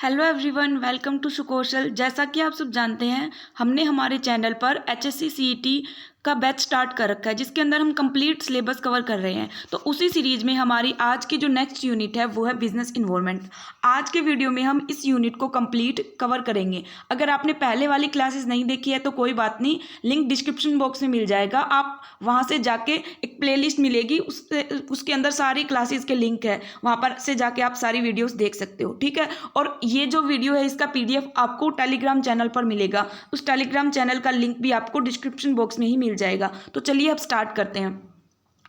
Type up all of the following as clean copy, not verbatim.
Hello everyone, welcome to Sukaushal. जैसा कि आप सब जानते हैं, हमने हमारे चैनल पर एचएससी सीईटी का बैच स्टार्ट कर रखा है, जिसके अंदर हम कंप्लीट सिलेबस कवर कर रहे हैं। तो उसी सीरीज में हमारी आज की जो नेक्स्ट यूनिट है वो है बिजनेस इन्वॉल्वमेंट। आज के वीडियो में हम इस यूनिट को कंप्लीट कवर करेंगे। अगर आपने पहले वाली क्लासेस नहीं देखी है तो कोई बात नहीं, लिंक डिस्क्रिप्शन बॉक्स में मिल जाएगा। आप वहाँ से जाके एक प्लेलिस्ट मिलेगी, उसके अंदर सारी क्लासेस के लिंक है, वहाँ पर से जाके आप सारी वीडियोस देख सकते हो। ठीक है। और ये जो वीडियो है इसका पीडीएफ आपको टेलीग्राम चैनल पर मिलेगा। उस टेलीग्राम चैनल का लिंक भी आपको डिस्क्रिप्शन बॉक्स में ही मिल जाएगा। तो चलिए अब स्टार्ट करते हैं।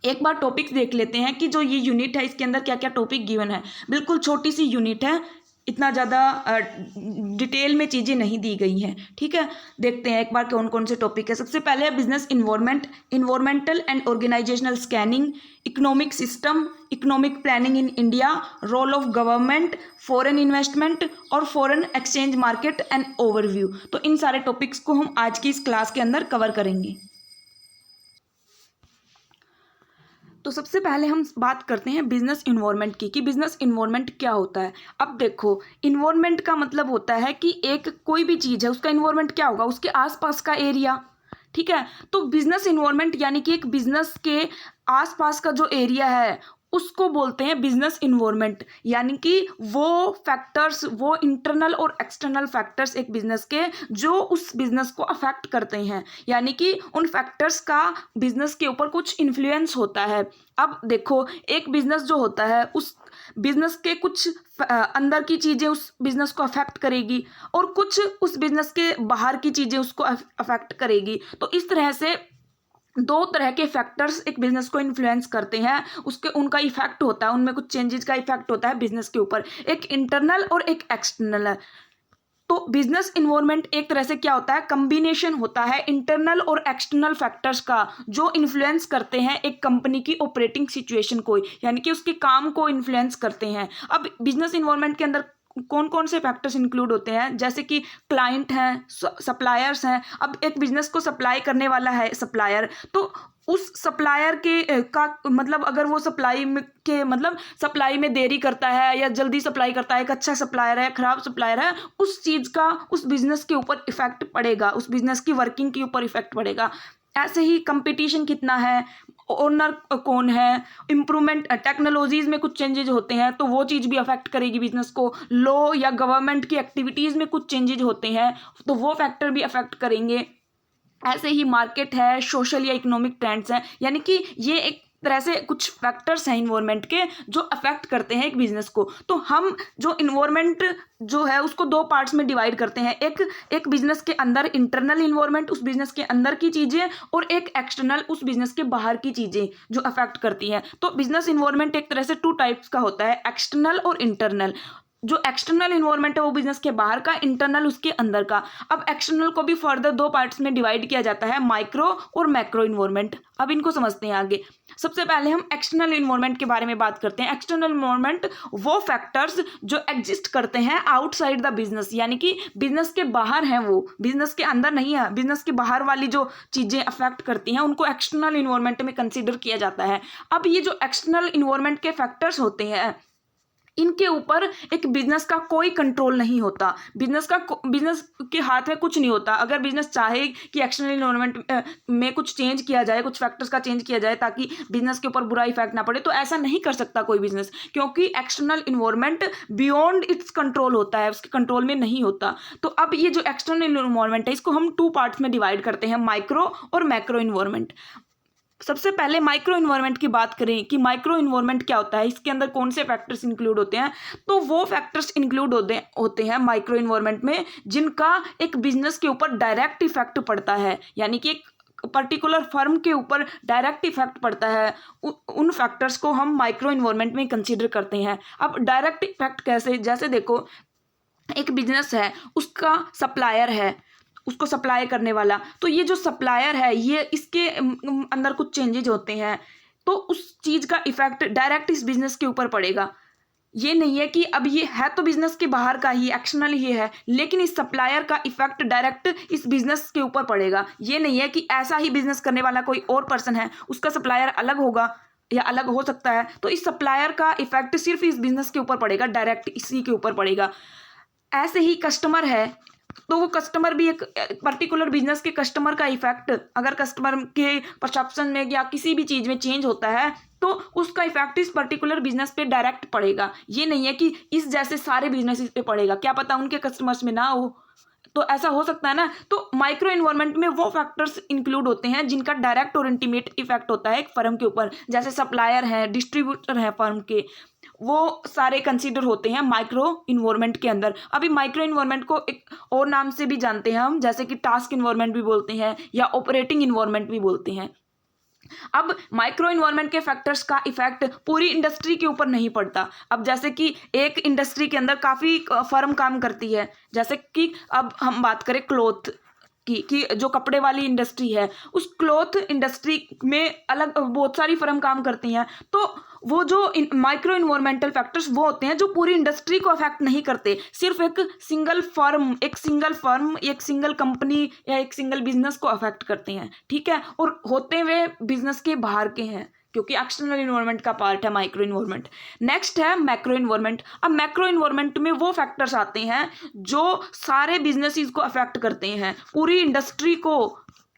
एक बार टॉपिक्स देख लेते हैं कि जो ये यूनिट है इसके अंदर क्या क्या टॉपिक गिवन है। बिल्कुल छोटी सी यूनिट है, इतना ज़्यादा डिटेल में चीज़ें नहीं दी गई हैं। ठीक है, देखते हैं एक बार कौन कौन से टॉपिक है। सबसे पहले है business environment, environmental and organizational scanning, economic system, economic planning in India, role of government, foreign investment और foreign exchange market and overview. तो इन सारे टॉपिक्स को हम आज की इस क्लास के अंदर कवर करेंगे। तो सबसे पहले हम बात करते हैं बिजनेस इन्वायरमेंट की, कि बिजनेस इन्वायरमेंट क्या होता है। अब देखो, इन्वायरमेंट का मतलब होता है कि एक कोई भी चीज़ है उसका इन्वायरमेंट क्या होगा, उसके आसपास का एरिया। ठीक है, तो बिजनेस इन्वायरमेंट यानी कि एक बिजनेस के आसपास का जो एरिया है उसको बोलते हैं बिजनेस इन्वायरमेंट। यानी कि वो फैक्टर्स, वो इंटरनल और एक्सटर्नल फैक्टर्स एक बिजनेस के जो उस बिजनेस को अफेक्ट करते हैं, यानी कि उन फैक्टर्स का बिजनेस के ऊपर कुछ इन्फ्लुएंस होता है। अब देखो, एक बिजनेस जो होता है उस बिजनेस के कुछ अंदर की चीज़ें उस बिजनेस को अफेक्ट करेगी और कुछ उस बिजनेस के बाहर की चीज़ें उसको अफेक्ट करेगी। तो इस तरह से दो तरह के फैक्टर्स एक बिजनेस को इन्फ्लुएंस करते हैं, उसके उनका इफेक्ट होता है, उनमें कुछ चेंजेस का इफेक्ट होता है बिजनेस के ऊपर। एक इंटरनल और एक एक्सटर्नल है। तो बिजनेस इन्वायरमेंट एक तरह से क्या होता है, कम्बिनेशन होता है इंटरनल और एक्सटर्नल फैक्टर्स का, जो इन्फ्लुएंस करते हैं एक कंपनी की ऑपरेटिंग सिचुएशन को, यानी कि उसके काम को इन्फ्लुएंस करते हैं। अब बिजनेस इन्वायरमेंट के अंदर कौन कौन से फैक्टर्स इंक्लूड होते हैं, जैसे कि क्लाइंट हैं, सप्लायर्स हैं। अब एक बिजनेस को सप्लाई करने वाला है सप्लायर, तो उस सप्लायर के का मतलब अगर वो सप्लाई में देरी करता है या जल्दी सप्लाई करता है, एक अच्छा सप्लायर है, खराब सप्लायर है, उस चीज़ का उस बिजनेस के ऊपर इफेक्ट पड़ेगा, उस बिजनेस की वर्किंग के ऊपर इफेक्ट पड़ेगा। ऐसे ही कंपटीशन कितना है, ओनर कौन है, इम्प्रूवमेंट टेक्नोलॉजीज़ में कुछ चेंजेज होते हैं तो वो चीज़ भी अफेक्ट करेगी बिजनेस को। लॉ या गवर्नमेंट की एक्टिविटीज़ में कुछ चेंजेज होते हैं तो वो फैक्टर भी अफेक्ट करेंगे। ऐसे ही मार्केट है, सोशल या इकोनॉमिक ट्रेंड्स हैं, यानी कि ये एक तरह से कुछ फैक्टर्स हैं इन्वायरमेंट के जो अफेक्ट करते हैं एक बिजनेस को। तो हम जो इन्वायरमेंट जो है उसको दो पार्ट्स में डिवाइड करते हैं, एक बिजनेस के अंदर इंटरनल इन्वायरमेंट, उस बिजनेस के अंदर की चीज़ें, और एक एक्सटर्नल, उस बिजनेस के बाहर की चीज़ें जो अफेक्ट करती हैं। तो बिजनेस इन्वायरमेंट एक तरह से टू टाइप्स का होता है, एक्सटर्नल और इंटरनल। जो एक्सटर्नल इन्वायरमेंट है वो बिजनेस के बाहर का, इंटरनल उसके अंदर का। अब एक्सटर्नल को भी फर्दर दो पार्ट्स में डिवाइड किया जाता है, माइक्रो और मैक्रो इन्वायरमेंट। अब इनको समझते हैं आगे। सबसे पहले हम एक्सटर्नल इन्वायरमेंट के बारे में बात करते हैं। एक्सटर्नल इन्वायरमेंट वो फैक्टर्स जो एग्जिस्ट करते हैं आउटसाइड द बिजनेस, यानी कि बिजनेस के बाहर हैं, वो बिजनेस के अंदर नहीं है, बिजनेस के बाहर वाली जो चीज़ें अफेक्ट करती हैं उनको एक्सटर्नल इन्वायरमेंट में कंसिडर किया जाता है। अब ये जो एक्सटर्नल इन्वायरमेंट के फैक्टर्स होते हैं इनके ऊपर एक बिजनेस का कोई कंट्रोल नहीं होता, बिजनेस के हाथ में कुछ नहीं होता। अगर बिजनेस चाहे कि एक्सटर्नल इन्वायरमेंट में कुछ चेंज किया जाए, कुछ फैक्टर्स का चेंज किया जाए ताकि बिजनेस के ऊपर बुरा इफेक्ट ना पड़े, तो ऐसा नहीं कर सकता कोई बिजनेस, क्योंकि external environment beyond it's control होता है, उसके कंट्रोल में नहीं होता। तो अब ये जो एक्सटर्नल इन्वायरमेंट है इसको हम टू पार्ट्स में डिवाइड करते हैं, माइक्रो और मैक्रो इन्वायरमेंट। सबसे पहले माइक्रो इन्वायरमेंट की बात करें कि माइक्रो इन्वायरमेंट क्या होता है, इसके अंदर कौन से फैक्टर्स इंक्लूड होते हैं। तो वो फैक्टर्स इंक्लूड होते हैं माइक्रो इन्वायरमेंट में जिनका एक बिजनेस के ऊपर डायरेक्ट इफेक्ट पड़ता है, यानी कि एक पर्टिकुलर फर्म के ऊपर डायरेक्ट इफेक्ट पड़ता है। उन फैक्टर्स को हम माइक्रो इन्वायरमेंट में कंसीडर करते हैं। अब डायरेक्ट इफेक्ट कैसे, जैसे देखो, एक बिजनेस है, उसका सप्लायर है, उसको सप्लाई करने वाला, तो ये जो सप्लायर है ये इसके अंदर कुछ चेंजेज होते हैं तो उस चीज़ का इफेक्ट डायरेक्ट इस बिजनेस के ऊपर पड़ेगा। ये नहीं है कि अब ये है तो बिजनेस के बाहर का ही, एक्सटर्नल ही है, लेकिन इस सप्लायर का इफेक्ट डायरेक्ट इस बिजनेस के ऊपर पड़ेगा। ये नहीं है कि ऐसा ही बिजनेस करने वाला कोई और पर्सन है, उसका सप्लायर अलग होगा या अलग हो सकता है, तो इस सप्लायर का इफेक्ट सिर्फ इस बिजनेस के ऊपर पड़ेगा, डायरेक्ट इसी के ऊपर पड़ेगा। ऐसे ही कस्टमर है तो वो कस्टमर भी एक पर्टिकुलर बिजनेस के कस्टमर का इफेक्ट अगर कस्टमर के परसेप्शन में या किसी भी चीज़ में चेंज होता है तो उसका इफेक्ट इस पर्टिकुलर बिजनेस पे डायरेक्ट पड़ेगा। ये नहीं है कि इस जैसे सारे बिजनेस पे पड़ेगा, क्या पता उनके कस्टमर्स में ना हो, तो ऐसा हो सकता है ना। तो माइक्रो इन्वायरमेंट में वो फैक्टर्स इंक्लूड होते हैं जिनका डायरेक्ट और इंटीमेट इफेक्ट होता है एक फर्म के ऊपर, जैसे सप्लायर है, डिस्ट्रीब्यूटर है फर्म के, वो सारे कंसीडर होते हैं माइक्रो इन्वायरमेंट के अंदर। अभी माइक्रो इन्वायरमेंट को एक और नाम से भी जानते हैं हम, जैसे कि टास्क इन्वायरमेंट भी बोलते हैं या ऑपरेटिंग इन्वायरमेंट भी बोलते हैं। अब माइक्रो इन्वायरमेंट के फैक्टर्स का इफेक्ट पूरी इंडस्ट्री के ऊपर नहीं पड़ता। अब जैसे कि एक इंडस्ट्री के अंदर काफ़ी फर्म काम करती है, जैसे कि अब हम बात करें क्लॉथ कि जो कपड़े वाली इंडस्ट्री है, उस क्लॉथ इंडस्ट्री में अलग बहुत सारी फर्म काम करती हैं, तो वो जो माइक्रो इन्वायरमेंटल फैक्टर्स वो होते हैं जो पूरी इंडस्ट्री को अफेक्ट नहीं करते, सिर्फ एक सिंगल फर्म, एक सिंगल कंपनी या एक सिंगल बिजनेस को अफेक्ट करते हैं, ठीक है, और होते हुए बिजनेस के बाहर के हैं, क्योंकि एक्सटर्नल इन्वायरमेंट का पार्ट है माइक्रो इन्वायरमेंट। नेक्स्ट है मैक्रो इन्वायरमेंट। अब मैक्रो इन्वायरमेंट में वो फैक्टर्स आते हैं जो सारे बिजनेसेस को अफेक्ट करते हैं, पूरी इंडस्ट्री को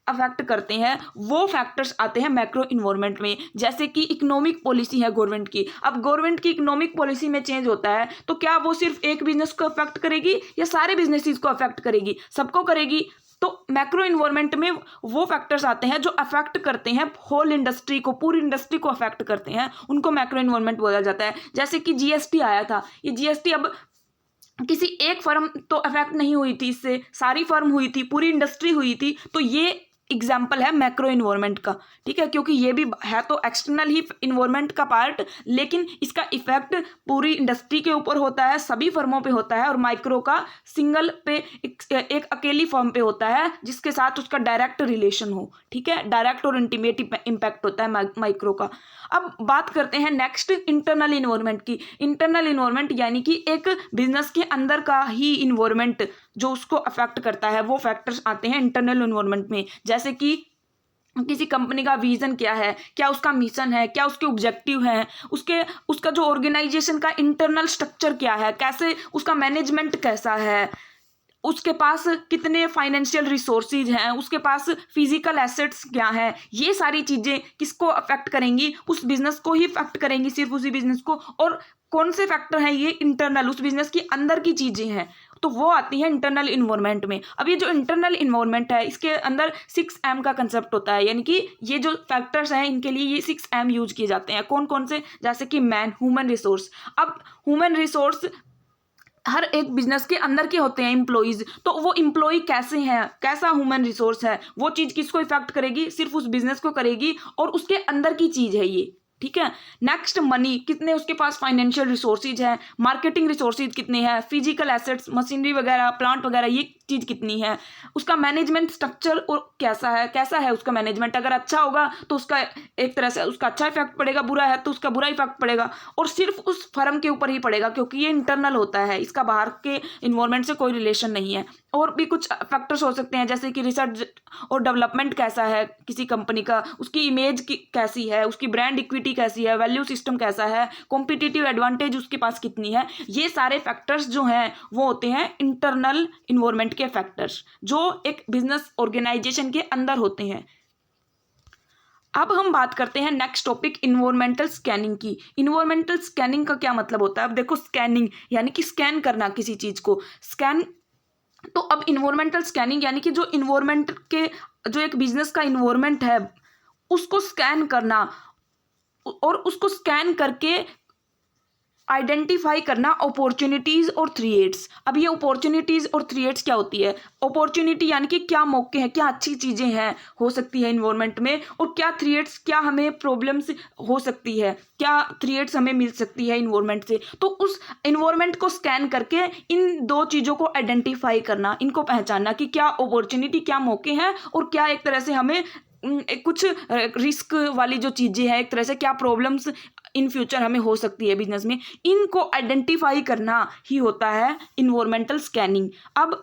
अफेक्ट करते हैं, वो फैक्टर्स आते हैं मैक्रो इन्वायरमेंट में। जैसे कि इकोनॉमिक पॉलिसी है गवर्नमेंट की, अब गवर्नमेंट की इकोनॉमिक पॉलिसी में चेंज होता है तो क्या वो सिर्फ एक बिजनेस को अफेक्ट करेगी या सारे बिजनेसेस को अफेक्ट करेगी, सबको करेगी। तो मैक्रो इन्वायरमेंट में वो फैक्टर्स आते हैं जो अफेक्ट करते हैं होल इंडस्ट्री को, पूरी इंडस्ट्री को अफेक्ट करते हैं, उनको मैक्रो इन्वायरमेंट बोला जाता है। जैसे कि जीएसटी आया था, ये जीएसटी अब किसी एक फर्म तो अफेक्ट नहीं हुई थी, इससे सारी फर्म हुई थी, पूरी इंडस्ट्री हुई थी, तो ये एग्जाम्पल है मैक्रो इन्वायरमेंट का, ठीक है, क्योंकि ये भी है तो एक्सटर्नल ही इन्वायरमेंट का पार्ट, लेकिन इसका इफेक्ट पूरी इंडस्ट्री के ऊपर होता है, सभी फर्मों पे होता है, और माइक्रो का सिंगल पे एक अकेली फर्म पे होता है जिसके साथ उसका डायरेक्ट रिलेशन हो, ठीक है, डायरेक्ट और इंटीमेट इम्पैक्ट होता है माइक्रो का। अब बात करते हैं नेक्स्ट इंटरनल इन्वायरमेंट की। इंटरनल इन्वायरमेंट यानी कि एक बिजनेस के अंदर का ही इन्वायरमेंट जो उसको अफेक्ट करता है, वो फैक्टर्स आते हैं इंटरनल इन्वायरमेंट में। जैसे कि किसी कंपनी का विजन क्या है, क्या उसका मिशन है, क्या उसके ऑब्जेक्टिव हैं, उसका जो ऑर्गेनाइजेशन का इंटरनल स्ट्रक्चर क्या है, कैसे उसका मैनेजमेंट कैसा है, उसके पास कितने फाइनेंशियल रिसोर्सेज हैं, उसके पास फिजिकल एसेट्स क्या हैं, ये सारी चीज़ें किसको अफेक्ट करेंगी, उस बिजनेस को ही अफेक्ट करेंगी, सिर्फ उसी बिजनेस को। और कौन से फैक्टर हैं ये इंटरनल, उस बिजनेस के अंदर की चीज़ें हैं, तो वो आती है इंटरनल इन्वायरमेंट में। अब ये जो इंटरनल इन्वायरमेंट है इसके अंदर 6M का कंसेप्ट होता है, यानी कि ये जो फैक्टर्स हैं इनके लिए ये 6M यूज किए जाते हैं। कौन कौन से, जैसे कि मैन, ह्यूमन रिसोर्स। अब ह्यूमन रिसोर्स हर एक बिजनेस के अंदर के होते हैं एम्प्लॉइज, तो वो एम्प्लॉय कैसे हैं, कैसा ह्यूमन रिसोर्स है, वो चीज़ किसको इफेक्ट करेगी, सिर्फ उस बिजनेस को करेगी, और उसके अंदर की चीज़ है ये, ठीक है। नेक्स्ट मनी, कितने उसके पास फाइनेंशियल रिसोर्सेज हैं, मार्केटिंग रिसोर्सेज कितने हैं, फिजिकल एसेट्स, मशीनरी वगैरह, प्लांट वगैरह, ये चीज़ कितनी है, उसका मैनेजमेंट स्ट्रक्चर और कैसा है उसका मैनेजमेंट। अगर अच्छा होगा तो उसका एक तरह से उसका अच्छा इफेक्ट पड़ेगा, बुरा है तो उसका बुरा इफेक्ट पड़ेगा, और सिर्फ उस फर्म के ऊपर ही पड़ेगा, क्योंकि ये इंटरनल होता है, इसका बाहर के इन्वायरमेंट से कोई रिलेशन नहीं है। और भी कुछ फैक्टर्स हो सकते हैं, जैसे कि रिसर्च और डेवलपमेंट कैसा है किसी कंपनी का, उसकी इमेज कैसी है, उसकी ब्रांड इक्विटी कैसी है, वैल्यू सिस्टम कैसा है, कॉम्पिटिटिव एडवांटेज उसके पास कितनी है, ये सारे फैक्टर्स जो हैं वो होते हैं इंटरनल इन्वायरमेंट के फैक्टर्स, जो एक बिजनेस ऑर्गेनाइजेशन के अंदर होते हैं। अब हम बात करते हैं नेक्स्ट टॉपिक इन्वायरमेंटल स्कैनिंग की। इन्वायरमेंटल स्कैनिंग का क्या मतलब होता है। अब देखो, स्कैनिंग यानी कि स्कैन करना किसी चीज़ को, स्कैन। तो अब इन्वायरमेंटल स्कैनिंग यानी कि जो इन्वायरमेंट के, जो एक बिजनेस का इन्वायरमेंट है उसको स्कैन करना, और उसको स्कैन करके आइडेंटिफाई करना अपॉर्चुनिटीज़ और थ्रेट्स। अब ये अपॉर्चुनिटीज़ और थ्रेट्स क्या होती है। अपॉर्चुनिटी यानी कि क्या मौके हैं, क्या अच्छी चीज़ें हैं हो सकती है इन्वायरमेंट में, और क्या थ्रेट्स, क्या हमें प्रॉब्लम्स हो सकती है, क्या थ्रेट्स हमें मिल सकती है इन्वायरमेंट से। तो उस इन्वायरमेंट को स्कैन करके इन दो चीज़ों को आइडेंटिफाई करना, इनको पहचानना कि क्या अपॉर्चुनिटी, क्या मौके हैं, और क्या एक तरह से हमें कुछ रिस्क वाली जो चीज़ें हैं, एक तरह से क्या प्रॉब्लम्स इन फ्यूचर हमें हो सकती है बिजनेस में, इनको आइडेंटिफाई करना ही होता है इन्वायरमेंटल स्कैनिंग। अब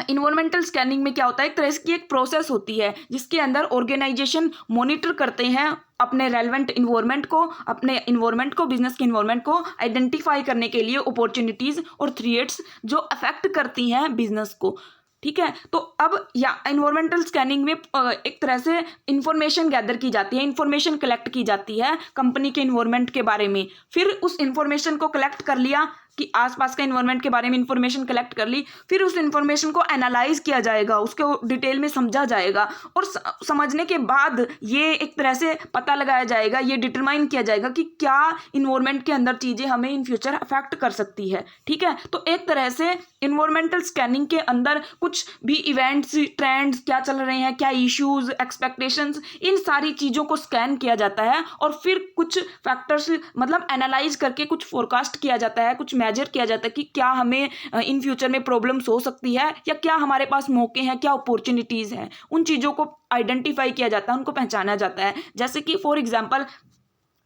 इन्वायरमेंटल स्कैनिंग में क्या होता है, एक तरह की एक प्रोसेस होती है जिसके अंदर ऑर्गेनाइजेशन मॉनिटर करते हैं अपने रेलेवेंट इन्वायरमेंट को, अपने इन्वायरमेंट को, बिजनेस के इन्वायरमेंट को आइडेंटिफाई करने के लिए अपॉर्चुनिटीज़ और थ्रेट्स जो अफेक्ट करती हैं बिजनेस को। ठीक है, तो अब या इन्वायरमेंटल स्कैनिंग में एक तरह से इंफॉर्मेशन गैदर की जाती है, इंफॉर्मेशन कलेक्ट की जाती है कंपनी के इन्वायरमेंट के बारे में। फिर उस इंफॉर्मेशन को कलेक्ट कर लिया कि आसपास का इन्वायरमेंट के बारे में इंफॉर्मेशन कलेक्ट कर ली, फिर उस इंफॉर्मेशन को एनालाइज किया जाएगा, उसको डिटेल में समझा जाएगा और समझने के बाद ये एक तरह से पता लगाया जाएगा, ये डिटरमाइन किया जाएगा कि क्या इन्वायरमेंट के अंदर चीज़ें हमें इन फ्यूचर अफेक्ट कर सकती है। ठीक है, तो एक तरह से इन्वायरमेंटल स्कैनिंग के अंदर कुछ भी इवेंट्स, ट्रेंड्स क्या चल रहे हैं, क्या इश्यूज, एक्सपेक्टेशंस, इन सारी चीज़ों को स्कैन किया जाता है और फिर कुछ फैक्टर्स मतलब एनालाइज करके कुछ फोरकास्ट किया जाता है, कुछ मेजर किया जाता है कि क्या हमें इन फ्यूचर में प्रॉब्लम्स हो सकती है या क्या हमारे पास मौके हैं, क्या अपॉर्चुनिटीज़ हैं। उन चीज़ों को आइडेंटिफाई किया जाता है, उनको पहचाना जाता है। जैसे कि फॉर एग्जांपल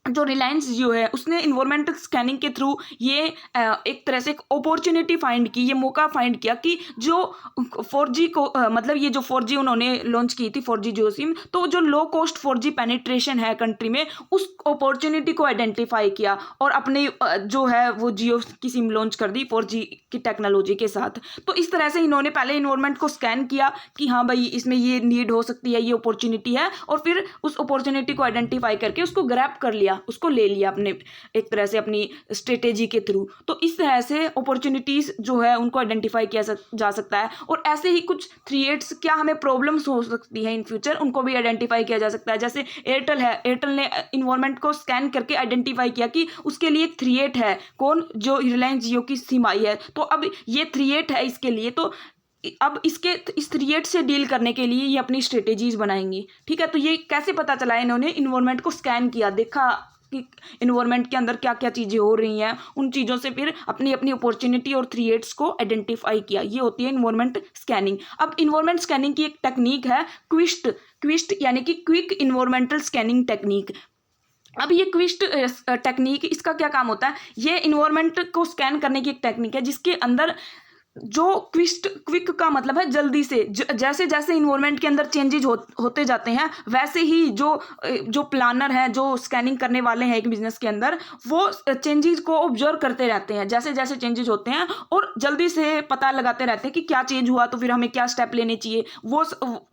जो रिलायंस जियो है उसने इन्वायरमेंटल स्कैनिंग के थ्रू ये एक तरह से एक अपॉर्चुनिटी फाइंड की, ये मौका फाइंड किया कि जो 4G को मतलब ये जो 4G उन्होंने लॉन्च की थी 4G जियो सिम, तो जो लो कॉस्ट 4G पेनिट्रेशन है कंट्री में, उस अपॉर्चुनिटी को आइडेंटिफाई किया और अपने जो है वो जियो की सिम लॉन्च कर दी 4G की टेक्नोलॉजी के साथ। तो इस तरह से इन्होंने पहले इन्वायरमेंट को स्कैन किया कि हाँ भाई इसमें ये नीड हो सकती है, ये अपॉर्चुनिटी है, और फिर उस अपॉर्चुनिटी को आइडेंटिफाई करके उसको ग्रैब कर लिया, उसको ले लिया अपने एक तरह से अपनी स्ट्रेटेजी के थ्रू। तो इस तरह से अपॉर्चुनिटीज़ जो है उनको आइडेंटिफाई किया जा सकता है। और ऐसे ही कुछ थ्रेट्स, क्या हमें प्रॉब्लम्स हो सकती हैं इन फ्यूचर, उनको भी आइडेंटिफाई किया जा सकता है। जैसे एयरटेल है, एयरटेल ने इन्वायरमेंट को स्कैन करके आइडेंटिफाई किया कि उसके लिए एक थ्रेट है, कौन, जो रिलायंस जियो की सिम आई है। तो अब ये थ्रेट है इसके लिए, तो अब इस थ्रेट से डील करने के लिए ये अपनी स्ट्रेटेजीज बनाएंगी। ठीक है, तो ये कैसे पता चला, इन्होंने इन्वायरमेंट को स्कैन किया, देखा कि इन्वायरमेंट के अंदर क्या क्या चीज़ें हो रही हैं, उन चीज़ों से फिर अपनी अपनी अपॉर्चुनिटी और थ्रेट्स को आइडेंटिफाई किया। ये होती है इन्वायरमेंट स्कैनिंग। अब इन्वायरमेंट स्कैनिंग की एक टेक्निक है क्विस्ट यानी कि क्विक इन्वायरमेंटल स्कैनिंग टेक्निक। अब ये क्विस्ट टेक्निक, इसका क्या काम होता है, ये इन्वायरमेंट को स्कैन करने की एक टेक्निक है जिसके अंदर जो क्विक का मतलब है जल्दी से, जैसे जैसे इन्वायरमेंट के अंदर चेंजेज होते जाते हैं, वैसे ही जो प्लानर हैं, जो स्कैनिंग करने वाले हैं एक बिजनेस के अंदर, वो चेंजेस को ऑब्जर्व करते रहते हैं, जैसे जैसे चेंजेस होते हैं, और जल्दी से पता लगाते रहते हैं कि क्या चेंज हुआ, तो फिर हमें क्या स्टेप लेने चाहिए। वो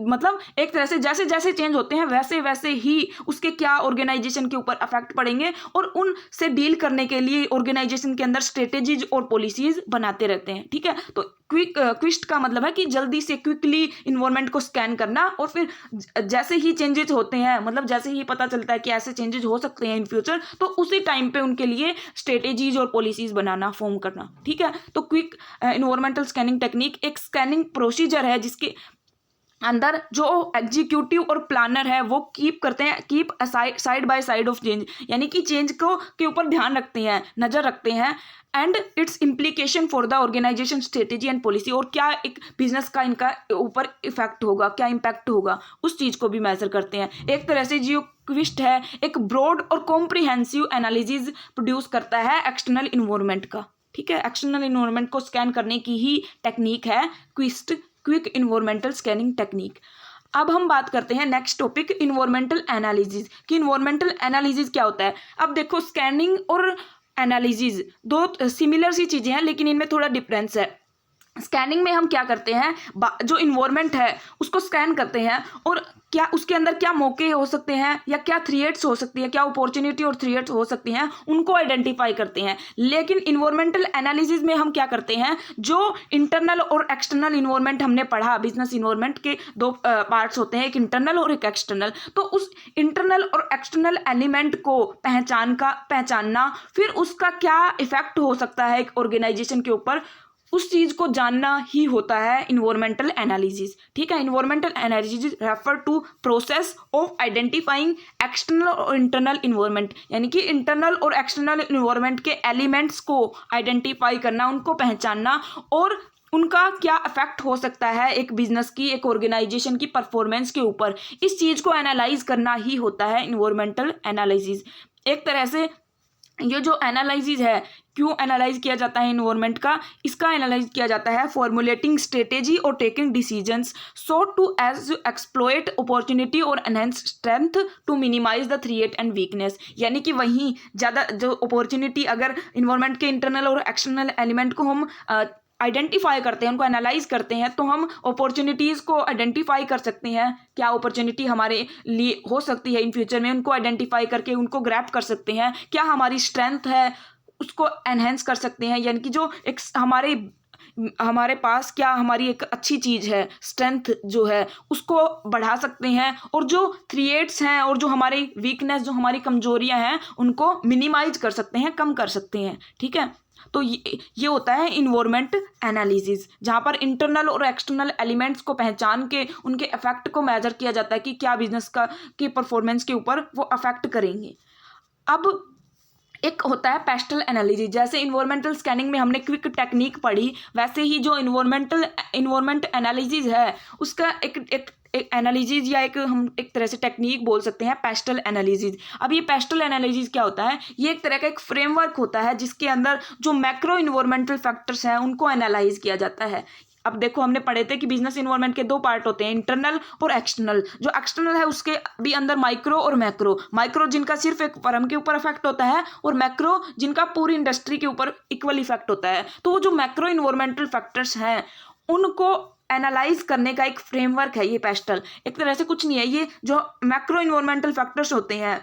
मतलब एक तरह से जैसे जैसे चेंज होते हैं वैसे वैसे ही उसके क्या ऑर्गेनाइजेशन के ऊपर अफेक्ट पड़ेंगे, और उनसे डील करने के लिए ऑर्गेनाइजेशन के अंदर स्ट्रेटेजीज और पॉलिसीज बनाते रहते हैं। ठीक है, तो क्विस्ट का मतलब है कि जल्दी से क्विकली इन्वायरमेंट को स्कैन करना, और फिर जैसे ही चेंजेस होते हैं, मतलब जैसे ही पता चलता है कि ऐसे चेंजेस हो सकते हैं इन फ्यूचर, तो उसी टाइम पे उनके लिए स्ट्रेटेजीज और पॉलिसीज बनाना, फॉर्म करना। ठीक है, तो क्विक इन्वायरमेंटल स्कैनिंग टेक्निक एक स्कैनिंग प्रोसीजर है जिसके अंदर जो एग्जीक्यूटिव और प्लानर है वो keep side by side of change, यानी कि चेंज को के ऊपर ध्यान रखते हैं, नज़र रखते हैं, and its implication for the organization strategy and policy, और क्या एक बिजनेस का इनका ऊपर इफेक्ट होगा, क्या इम्पैक्ट होगा, उस चीज़ को भी मेजर करते हैं। एक तरह से जो क्विस्ट है एक ब्रॉड और कॉम्प्रिहेंसिव एनालिसिस प्रोड्यूस करता है एक्सटर्नल इन्वायरमेंट का। ठीक है, एक्सटर्नल इन्वायरमेंट को स्कैन करने की ही टेक्निक है क्विक इन्वायरमेंटल स्कैनिंग टेक्निक। अब हम बात करते हैं नेक्स्ट टॉपिक, इन्वायरमेंटल एनालिसिस, कि इन्वायरमेंटल एनालिसिस क्या होता है। अब देखो, स्कैनिंग और एनालिसिस दो सिमिलर सी चीज़ें हैं, लेकिन इनमें थोड़ा डिफरेंस है। स्कैनिंग में हम क्या करते हैं, जो इन्वायरमेंट है उसको स्कैन करते हैं, और क्या उसके अंदर क्या मौके हो सकते हैं या क्या थ्रेट्स हो सकती है, क्या अपॉर्चुनिटी और थ्रेट्स हो सकती हैं, उनको आइडेंटिफाई करते हैं। लेकिन इन्वायरमेंटल एनालिसिस में हम क्या करते हैं, जो इंटरनल और एक्सटर्नल इन्वायरमेंट हमने पढ़ा, बिजनेस इन्वायरमेंट के दो पार्ट्स होते हैं, एक इंटरनल और एक एक्सटर्नल। तो उस इंटरनल और एक्सटर्नल एलिमेंट को पहचानना, फिर उसका क्या इफेक्ट हो सकता है एक ऑर्गेनाइजेशन के ऊपर, उस चीज़ को जानना ही होता है इन्वायरमेंटल एनालिसिस। ठीक है, environmental analysis refer to process of identifying external और इंटरनल इन्वायरमेंट, यानी कि इंटरनल और एक्सटर्नल इन्वायरमेंट के एलिमेंट्स को आइडेंटिफाई करना, उनको पहचानना, और उनका क्या इफेक्ट हो सकता है एक बिजनेस की, एक ऑर्गेनाइजेशन की परफॉर्मेंस के ऊपर, इस चीज़ को एनालाइज करना ही होता है इन्वायरमेंटल एनालिसिस। एक तरह से ये जो एनालिसिस है क्यों एनालाइज किया जाता है इन्वायरमेंट का? इसका एनालाइज किया जाता है फॉर्मुलेटिंग स्ट्रेटेजी और taking decisions so to as exploit opportunity और enhance strength to minimize the threat and weakness. यानी कि वहीं ज़्यादा जो अपॉर्चुनिटी, अगर इन्वायरमेंट के इंटरनल और एक्सटर्नल एलिमेंट को हम आइडेंटिफाई करते हैं, उनको एनालाइज करते हैं, तो हम अपॉर्चुनिटीज़ को आइडेंटिफाई कर सकते हैं। क्या अपॉर्चुनिटी हमारे लिए हो सकती है इन फ्यूचर में, उनको आइडेंटिफाई करके उनको ग्रैब कर सकते हैं। क्या हमारी स्ट्रेंथ है उसको एनहेंस कर सकते हैं, यानी कि जो एक हमारे पास क्या हमारी एक अच्छी चीज़ है, स्ट्रेंथ जो है उसको बढ़ा सकते हैं, और जो थ्रेट्स हैं और जो हमारी वीकनेस, जो हमारी कमजोरियां हैं, उनको मिनिमाइज कर सकते हैं, कम कर सकते हैं। ठीक है, तो ये होता है इन्वायरमेंट एनालिसिस, जहाँ पर इंटरनल और एक्सटर्नल एलिमेंट्स को पहचान के उनके इफेक्ट को मेजर किया जाता है कि क्या बिजनेस की परफॉर्मेंस के ऊपर वो अफेक्ट करेंगे। अब एक होता है पेस्टल एनालिसिस। जैसे इन्वायरमेंटल स्कैनिंग में हमने क्विक टेक्निक पढ़ी, वैसे ही जो इन्वायरमेंट एनालिसिस है उसका एक एनालिसिस या हम एक तरह से टेक्निक बोल सकते हैं पेस्टल एनालिसिस। अब ये पेस्टल एनालिसिस क्या होता है? ये एक तरह का एक फ्रेमवर्क होता है जिसके अंदर जो मैक्रो इन्वायरमेंटल फैक्टर्स हैं उनको एनालाइज किया जाता है। अब देखो, हमने पढ़े थे कि बिजनेस इन्वायरमेंट के दो पार्ट होते हैं, इंटरनल और एक्सटर्नल। जो एक्सटर्नल है उसके भी अंदर माइक्रो और मैक्रो। माइक्रो जिनका सिर्फ एक फर्म के ऊपर इफेक्ट होता है, और मैक्रो जिनका पूरी इंडस्ट्री के ऊपर इक्वल इफेक्ट होता है। तो वो जो मैक्रो इन्वायरमेंटल फैक्टर्स हैं उनको एनालाइज करने का एक फ्रेमवर्क है ये पेस्टल। एक तरह से कुछ नहीं है, ये जो मैक्रो इन्वायरमेंटल फैक्टर्स होते हैं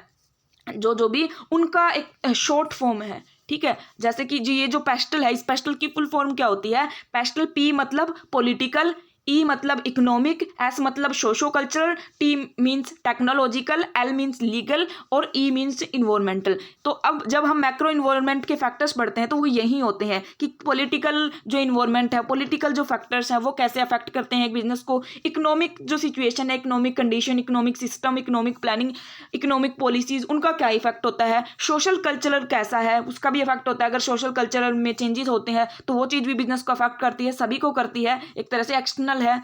जो भी उनका एक शॉर्ट फॉर्म है। ठीक है, जैसे कि जी ये जो पेस्टल है, इस पेस्टल की फुल फॉर्म क्या होती है? पेस्टल, पी मतलब पॉलिटिकल, ई मतलब इकोनॉमिक, एस मतलब socio cultural, T means technological, L means legal और ई मीन्स इन्वायरमेंटल। तो अब जब हम मैक्रो इन्वायरमेंट के फैक्टर्स पढ़ते हैं तो वो यही होते हैं कि पॉलिटिकल जो इन्वायरमेंट है, पॉलिटिकल जो फैक्टर्स हैं वो कैसे अफेक्ट करते हैं एक बिजनेस को। इकोनॉमिक जो सिचुएशन है, economic condition, economic system, economic planning, economic policies, उनका क्या इफेक्ट होता है। सोशल कल्चरल कैसा है, उसका भी इफेक्ट होता है। अगर सोशल कल्चरल में चेंजेस होते हैं तो वो चीज़ भी बिजनेस को अफेक्ट करती है, सभी को करती है, एक तरह से एक्सटर्नल है।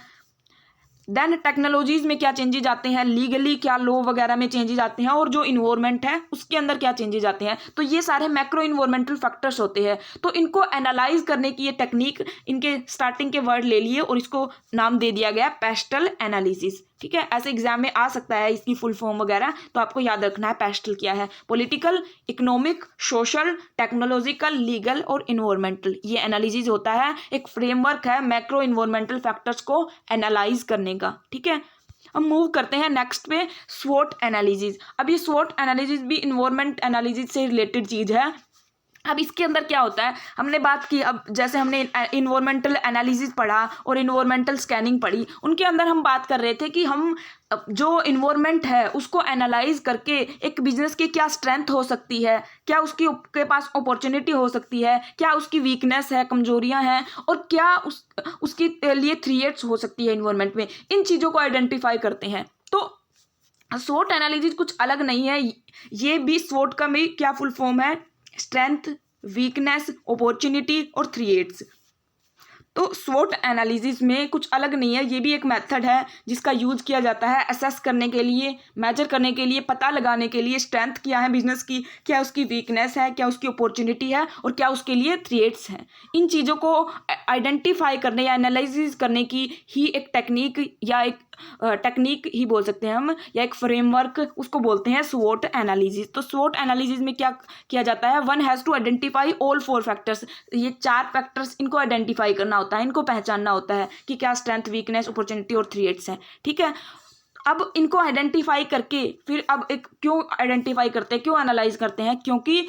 देन टेक्नोलॉजीज में क्या चेंजेज आते हैं, लीगली क्या लॉ वगैरह में चेंजेज आते हैं, और जो इन्वायरमेंट है उसके अंदर क्या चेंजेज आते हैं। तो ये सारे मैक्रो इन्वायरमेंटल फैक्टर्स होते हैं। तो इनको एनालाइज करने की ये टेक्निक, इनके स्टार्टिंग के वर्ड ले लिए और इसको नाम दे दिया गया पेस्टल एनालिसिस। ठीक है, ऐसे एग्जाम में आ सकता है इसकी फुल फॉर्म वगैरह, तो आपको याद रखना है पेस्टल क्या है। Political, economic, social, technological, legal और इन्वायरमेंटल, ये एनालिसिस होता है, एक फ्रेमवर्क है मैक्रो इन्वायरमेंटल फैक्टर्स को एनालाइज करने का। ठीक है, अब मूव करते हैं नेक्स्ट पे, स्वॉट एनालिसिस। अब ये स्वॉट एनालिसिस भी इन्वायरमेंट एनालिसिस से रिलेटेड चीज़ है। अब इसके अंदर क्या होता है, हमने बात की, अब जैसे हमने इन्वायरमेंटल एनालिसिस पढ़ा और इन्वायरमेंटल स्कैनिंग पढ़ी, उनके अंदर हम बात कर रहे थे कि हम जो इन्वायरमेंट है उसको एनालाइज करके एक बिजनेस की क्या स्ट्रेंथ हो सकती है, क्या उसके पास अपॉर्चुनिटी हो सकती है, क्या उसकी वीकनेस है, कमजोरियां हैं, और क्या उसके लिए थ्रेट्स हो सकती है इन्वायरमेंट में। इन चीज़ों को आइडेंटिफाई करते हैं। तो स्वॉट एनालिसिस कुछ अलग नहीं है, ये भी स्वॉट का भी क्या फुल फॉर्म है, स्ट्रेंथ, वीकनेस, अपॉर्चुनिटी और थ्रेट्स। तो स्वॉट एनालिसिस में कुछ अलग नहीं है, ये भी एक मेथड है जिसका यूज किया जाता है असेस करने के लिए, मेजर करने के लिए, पता लगाने के लिए स्ट्रेंथ क्या है बिजनेस की, क्या उसकी वीकनेस है, क्या उसकी अपॉर्चुनिटी है, और क्या उसके लिए थ्रेट्स हैं। इन चीज़ों को आइडेंटिफाई करने या एनालिसिस करने की ही एक टेक्निक या एक टेक्निक ही बोल सकते हैं हम, या एक फ्रेमवर्क, उसको बोलते हैं स्वॉट एनालिसिस। तो स्वॉट एनालिसिस में क्या किया जाता है, one has to identify all 4 factors. ये 4 फैक्टर्स इनको आइडेंटिफाई करना होता है, इनको पहचानना होता है कि क्या स्ट्रेंथ, वीकनेस, अपॉर्चुनिटी और थ्रेट्स हैं। ठीक है, अब इनको आइडेंटिफाई करके फिर अब एक क्यों आइडेंटिफाई करते हैं, क्यों एनालाइज करते हैं, क्योंकि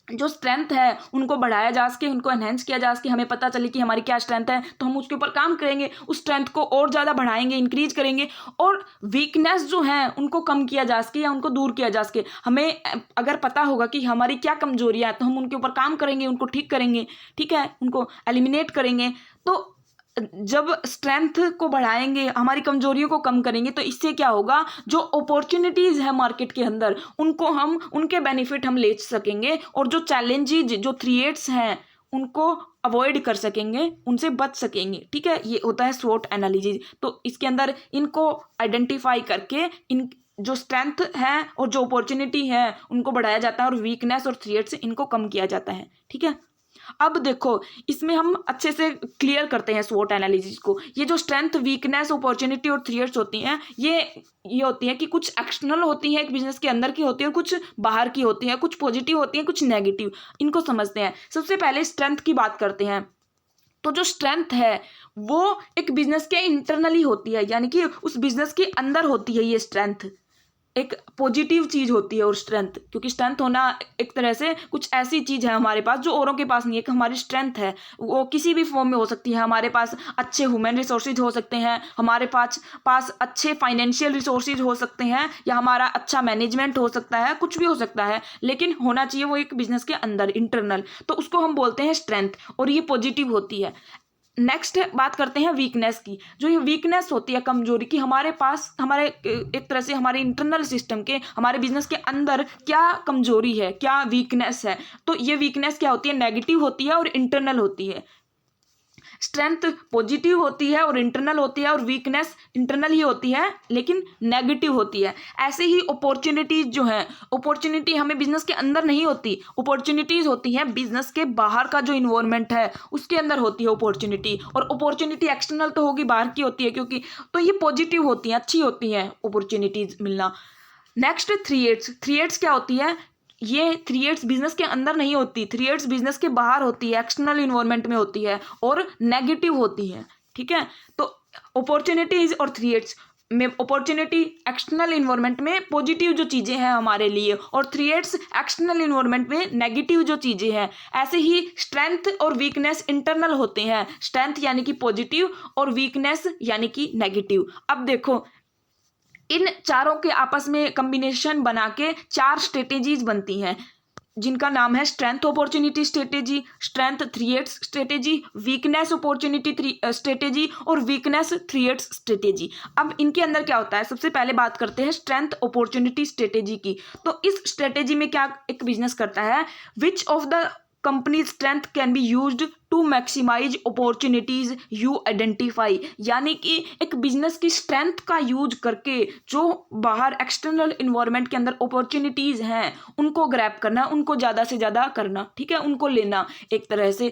जो स्ट्रेंथ है उनको बढ़ाया जा सके, उनको एनहेंस किया जा सके, हमें पता चले कि हमारी क्या स्ट्रेंथ है, तो हम उसके ऊपर काम करेंगे, उस स्ट्रेंथ को और ज़्यादा बढ़ाएंगे, इंक्रीज करेंगे, और वीकनेस जो है उनको कम किया जा सके या उनको दूर किया जा सके। हमें अगर पता होगा कि हमारी क्या कमजोरियाँ हैं तो हम उनके ऊपर काम करेंगे, उनको ठीक करेंगे। ठीक है, उनको एलिमिनेट करेंगे। तो जब स्ट्रेंथ को बढ़ाएंगे, हमारी कमजोरियों को कम करेंगे, तो इससे क्या होगा, जो अपॉर्चुनिटीज़ है मार्केट के अंदर उनको हम, उनके बेनिफिट हम ले सकेंगे, और जो चैलेंजेज, जो थ्रेट्स हैं उनको अवॉइड कर सकेंगे, उनसे बच सकेंगे। ठीक है, ये होता है स्वॉट एनालिसिस। तो इसके अंदर इनको आइडेंटिफाई करके इन जो स्ट्रेंथ है और जो अपॉर्चुनिटी है उनको बढ़ाया जाता है और वीकनेस और थ्रेट्स इनको कम किया जाता है। ठीक है, अब देखो इसमें हम अच्छे से क्लियर करते हैं स्वॉट एनालिसिस को। ये जो स्ट्रेंथ, वीकनेस, अपॉर्चुनिटी और थ्रेट्स होती हैं, ये होती है कि कुछ एक्सटर्नल होती है, एक बिजनेस के अंदर की होती है, कुछ बाहर की होती है, कुछ पॉजिटिव होती है, कुछ नेगेटिव। इनको समझते हैं। सबसे पहले स्ट्रेंथ की बात करते हैं। तो जो स्ट्रेंथ है वो एक बिजनेस के इंटरनली होती है, यानी कि उस बिजनेस के अंदर होती है। ये स्ट्रेंथ एक पॉजिटिव चीज होती है। और स्ट्रेंथ, क्योंकि स्ट्रेंथ होना एक तरह से कुछ ऐसी चीज है हमारे पास जो औरों के पास नहीं है, कि हमारी स्ट्रेंथ है वो किसी भी फॉर्म में हो सकती है। हमारे पास अच्छे ह्यूमन रिसोर्सेज हो सकते हैं, हमारे पास अच्छे फाइनेंशियल रिसोर्सेज हो सकते हैं, या हमारा अच्छा मैनेजमेंट हो सकता है, कुछ भी हो सकता है, लेकिन होना चाहिए वो एक बिजनेस के अंदर इंटरनल। तो उसको हम बोलते हैं स्ट्रेंथ, और ये पॉजिटिव होती है। नेक्स्ट बात करते हैं वीकनेस की। जो ये वीकनेस होती है, कमजोरी की, हमारे पास हमारे एक तरह से हमारे इंटरनल सिस्टम के, हमारे बिजनेस के अंदर क्या कमजोरी है, क्या वीकनेस है। तो ये वीकनेस क्या होती है, नेगेटिव होती है और इंटरनल होती है। स्ट्रेंथ पॉजिटिव होती है और इंटरनल होती है, और वीकनेस इंटरनल ही होती है लेकिन नेगेटिव होती है। ऐसे ही अपॉर्चुनिटीज जो है, अपॉर्चुनिटी हमें बिजनेस के अंदर नहीं होती, अपॉर्चुनिटीज होती हैं बिजनेस के बाहर का जो इन्वायरमेंट है उसके अंदर होती है अपॉर्चुनिटी। और अपॉर्चुनिटी एक्सटर्नल तो होगी, बाहर की होती है, क्योंकि तो ये पॉजिटिव होती हैं, अच्छी होती हैं अपॉर्चुनिटीज मिलना। नेक्स्ट थ्री एड्स क्या होती है। ये थ्री एड्स बिजनेस के अंदर नहीं होती, थ्री एड्स बिजनेस के बाहर होती है, एक्सटर्नल इन्वायरमेंट में होती है और नेगेटिव होती है। ठीक है, तो अपॉर्चुनिटीज और थ्री एड्स में अपॉर्चुनिटी एक्सटर्नल इन्वायरमेंट में पॉजिटिव जो चीज़ें हैं हमारे लिए, और थ्री एड्स एक्सटर्नल इन्वायरमेंट में नेगेटिव जो चीज़ें हैं। ऐसे ही स्ट्रेंथ और वीकनेस इंटरनल होते हैं, स्ट्रेंथ यानी कि पॉजिटिव और वीकनेस यानी कि नेगेटिव। अब देखो इन चारों के आपस में कम्बिनेशन बना के 4 स्ट्रेटेजीज बनती हैं, जिनका नाम है strength opportunity strategy, strength threats strategy, weakness opportunity strategy और वीकनेस थ्री एड्स स्ट्रेटेजी। अब इनके अंदर क्या होता है, सबसे पहले बात करते हैं स्ट्रेंथ अपॉर्चुनिटी स्ट्रेटेजी की। तो इस स्ट्रेटेजी में क्या एक बिजनेस करता है, which of the company strength can be used to maximize opportunities you identify. यानी कि एक बिजनेस की स्ट्रेंथ का यूज करके जो बाहर एक्सटर्नल इन्वायरमेंट के अंदर अपॉर्चुनिटीज हैं उनको ग्रैब करना, उनको ज़्यादा से ज़्यादा करना। ठीक है, उनको लेना एक तरह से।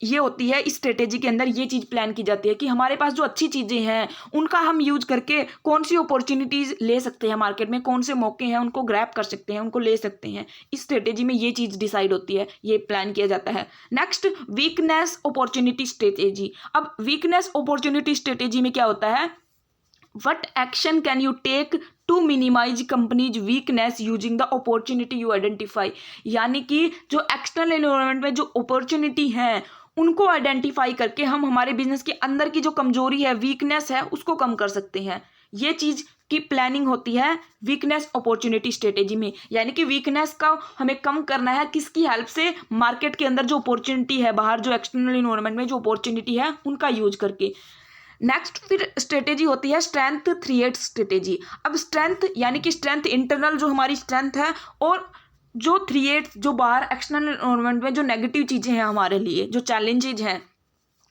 ये होती है इस स्ट्रेटेजी के अंदर, ये चीज़ प्लान की जाती है कि हमारे पास जो अच्छी चीज़ें हैं उनका हम यूज करके कौन सी अपॉर्चुनिटीज़ ले सकते हैं, मार्केट में कौन से मौके हैं उनको ग्रैब कर सकते हैं, उनको ले सकते हैं। इस स्ट्रेटेजी में ये चीज़ डिसाइड होती है, ये प्लान किया जाता है। Next, weakness opportunity strategy. अब वीकनेस अपॉर्चुनिटी स्ट्रेटेजी में क्या होता है, what action can you take to minimize company's weakness using the opportunity you identify. यानी कि जो एक्सटर्नल एनवायरनमेंट में जो अपॉर्चुनिटी है उनको आइडेंटिफाई करके हम हमारे बिजनेस के अंदर की जो कमजोरी है, वीकनेस है, उसको कम कर सकते हैं। ये चीज़ की प्लानिंग होती है वीकनेस अपॉर्चुनिटी स्ट्रेटेजी में। यानी कि वीकनेस का हमें कम करना है, किसकी हेल्प से, मार्केट के अंदर जो अपॉर्चुनिटी है, बाहर जो एक्सटर्नल इन्वायरमेंट में जो अपॉर्चुनिटी है उनका यूज करके। नेक्स्ट फिर स्ट्रेटेजी होती है स्ट्रेंथ थ्री एड्स स्ट्रेटेजी। अब स्ट्रेंथ यानी कि स्ट्रेंथ इंटरनल जो हमारी स्ट्रेंथ है, और जो थ्री एड्स जो बाहर एक्सटर्नल एनवायरनमेंट में जो नेगेटिव चीज़ें हैं हमारे लिए, जो चैलेंजेज हैं।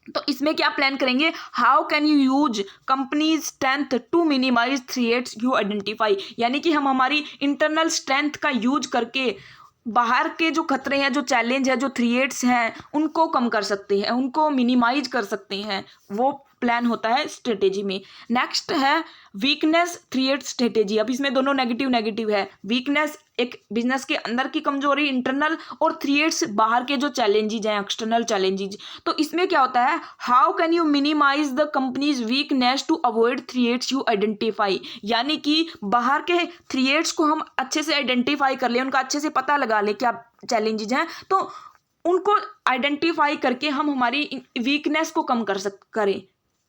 तो इसमें क्या प्लान करेंगे, how can you use company's strength to minimize threats you identify. यानी कि हम हमारी इंटरनल स्ट्रेंथ का यूज करके बाहर के जो खतरे हैं, जो चैलेंज है, जो थ्री एड्स हैं, उनको कम कर सकते हैं, उनको मिनिमाइज कर सकते हैं। वो प्लान होता है स्ट्रेटेजी में। नेक्स्ट है वीकनेस थ्री एड्स स्ट्रेटेजी। अब इसमें दोनों नेगेटिव नेगेटिव है। वीकनेस एक बिजनेस के अंदर की कमजोरी इंटरनल, और थ्री एड्स बाहर के जो चैलेंजेज हैं, एक्सटर्नल चैलेंजेज। तो इसमें क्या होता है, how can you minimize the company's weakness to avoid threats you identify. यानी कि बाहर के थ्री एड्स को हम अच्छे से आइडेंटिफाई कर लें, उनका अच्छे से पता लगा लें क्या चैलेंजेज हैं, तो उनको आइडेंटिफाई करके हम हमारी वीकनेस को कम करें।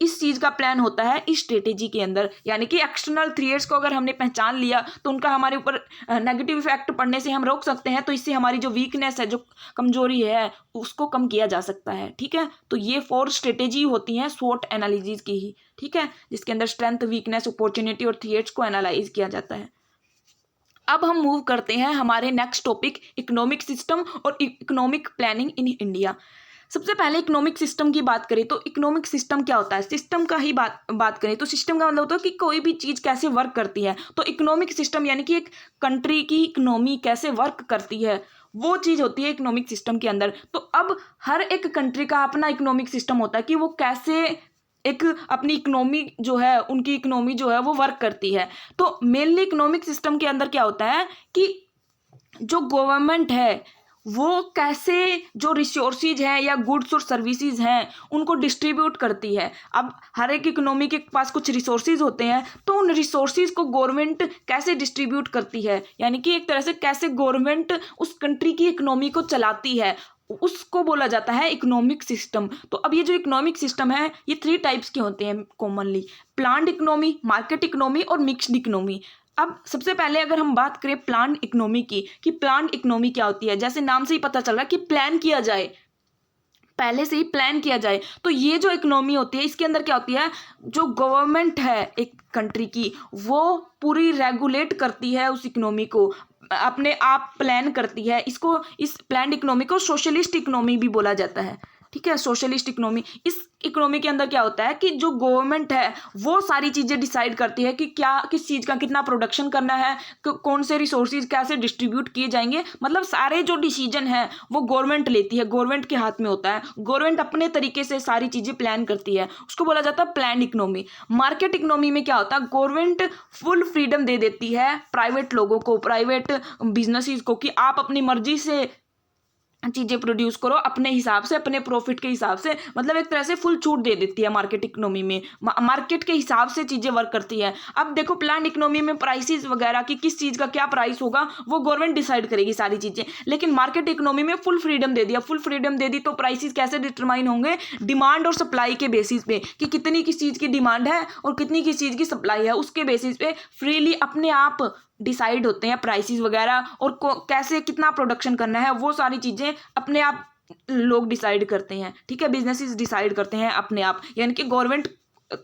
इस चीज़ का प्लान होता है इस स्ट्रेटेजी के अंदर। यानी कि एक्सटर्नल थ्री एड्स को अगर हमने पहचान लिया तो उनका हमारे ऊपर नेगेटिव इफेक्ट पड़ने से हम रोक सकते हैं। तो इससे हमारी जो वीकनेस है, जो कमजोरी है, उसको कम किया जा सकता है। ठीक है, तो ये 4 स्ट्रेटेजी होती हैं स्वॉट एनालिसिस की ही। ठीक है, जिसके अंदर स्ट्रेंथ, वीकनेस, अपॉर्चुनिटी और थ्री एड्स को एनालाइज किया जाता है। अब हम मूव करते हैं हमारे नेक्स्ट टॉपिक, इकोनॉमिक सिस्टम और इकोनॉमिक प्लानिंग इन इंडिया। सबसे पहले इकोनॉमिक सिस्टम की बात करें तो इकोनॉमिक सिस्टम क्या होता है, सिस्टम का ही बात करें तो सिस्टम का मतलब होता है कि कोई भी चीज़ कैसे वर्क करती है। तो इकोनॉमिक सिस्टम यानी कि एक कंट्री की इकोनॉमी कैसे वर्क करती है, वो चीज़ होती है इकोनॉमिक सिस्टम के अंदर। तो अब हर एक कंट्री का अपना इकोनॉमिक सिस्टम होता है कि वो कैसे एक अपनी इकोनॉमी जो है, उनकी इकोनॉमी जो है वो वर्क करती है। तो मेनली इकोनॉमिक सिस्टम के अंदर क्या होता है कि जो गवर्नमेंट है वो कैसे जो रिसोर्सेज हैं या गुड्स और सर्विसेज हैं उनको डिस्ट्रीब्यूट करती है। अब हर एक इकोनॉमी के पास कुछ रिसोर्सेज होते हैं, तो उन रिसोर्सेज को गवर्नमेंट कैसे डिस्ट्रीब्यूट करती है, यानी कि एक तरह से कैसे गवर्नमेंट उस कंट्री की इकोनॉमी को चलाती है, उसको बोला जाता है इकोनॉमिक सिस्टम। तो अब ये जो इकोनॉमिक सिस्टम है ये 3 टाइप्स के होते हैं commonly, planned economy, market economy और मिक्स्ड इकोनॉमी। अब सबसे पहले अगर हम बात करें प्लान इकोनॉमी की, कि प्लान इकोनॉमी क्या होती है, जैसे नाम से ही पता चल रहा है कि प्लान किया जाए, पहले से ही प्लान किया जाए। तो ये जो इकोनॉमी होती है इसके अंदर क्या होती है, जो गवर्नमेंट है एक कंट्री की वो पूरी रेगुलेट करती है उस इकोनॉमी को, अपने आप प्लान करती है। इसको, इस प्लान इकोनॉमी को सोशलिस्ट इकोनॉमी भी बोला जाता है। ठीक है, सोशलिस्ट इकोनॉमी। इस इकोनॉमी के अंदर क्या होता है कि जो गवर्नमेंट है वो सारी चीज़ें डिसाइड करती है कि क्या किस चीज़ का कितना प्रोडक्शन करना है, कौन से रिसोर्सेज कैसे डिस्ट्रीब्यूट किए जाएंगे, मतलब सारे जो डिसीजन है वो गवर्नमेंट लेती है, गवर्नमेंट के हाथ में होता है। गवर्नमेंट अपने तरीके से सारी चीज़ें प्लान करती है, उसको बोला जाता है प्लान इकोनॉमी। मार्केट इकोनॉमी में क्या होता है, गवर्नमेंट फुल फ्रीडम दे देती है प्राइवेट लोगों को, प्राइवेट बिजनेसेस को, कि आप अपनी मर्जी से चीज़ें प्रोड्यूस करो अपने हिसाब से, अपने प्रॉफिट के हिसाब से, मतलब एक तरह से फुल छूट दे देती है मार्केट इकोनॉमी में। मार्केट के हिसाब से चीज़ें वर्क करती है। अब देखो प्लान इकोनॉमी में प्राइसेस वगैरह की, किस चीज़ का क्या प्राइस होगा वो गवर्नमेंट डिसाइड करेगी सारी चीज़ें, लेकिन मार्केट इकोनॉमी में फुल फ्रीडम दे दिया। फुल फ्रीडम दे दी तो प्राइसेस कैसे डिटरमाइन होंगे, डिमांड और सप्लाई के बेसिस पे, कि कितनी किस चीज़ की डिमांड है और कितनी किस चीज़ की सप्लाई है, उसके बेसिस पे फ्रीली अपने आप डिसाइड होते हैं प्राइसेस वगैरह, और कैसे कितना प्रोडक्शन करना है वो सारी चीज़ें अपने आप लोग डिसाइड करते हैं। ठीक है, बिजनेसेस डिसाइड करते हैं अपने आप, यानी कि गवर्नमेंट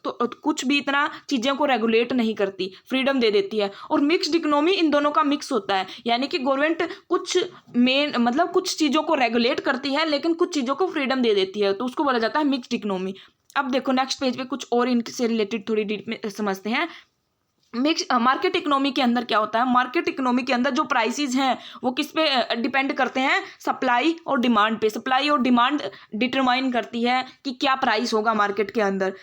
तो कुछ भी इतना चीज़ों को रेगुलेट नहीं करती, फ्रीडम दे देती है। और मिक्स्ड इकोनॉमी इन दोनों का मिक्स होता है, यानी कि गवर्नमेंट कुछ मतलब कुछ चीज़ों को रेगुलेट करती है लेकिन कुछ चीज़ों को फ्रीडम दे देती है, तो उसको बोला जाता है मिक्स्ड इकोनॉमी। अब देखो नेक्स्ट पेज पे कुछ और इनसे रिलेटेड थोड़ी डीप में समझते हैं। मार्केट इकोनॉमी के अंदर क्या होता है, मार्केट इकोनॉमी के अंदर जो प्राइसेस हैं वो किस पे डिपेंड करते हैं, सप्लाई और डिमांड पे। सप्लाई और डिमांड डिटरमाइन करती है कि क्या प्राइस होगा मार्केट के अंदर,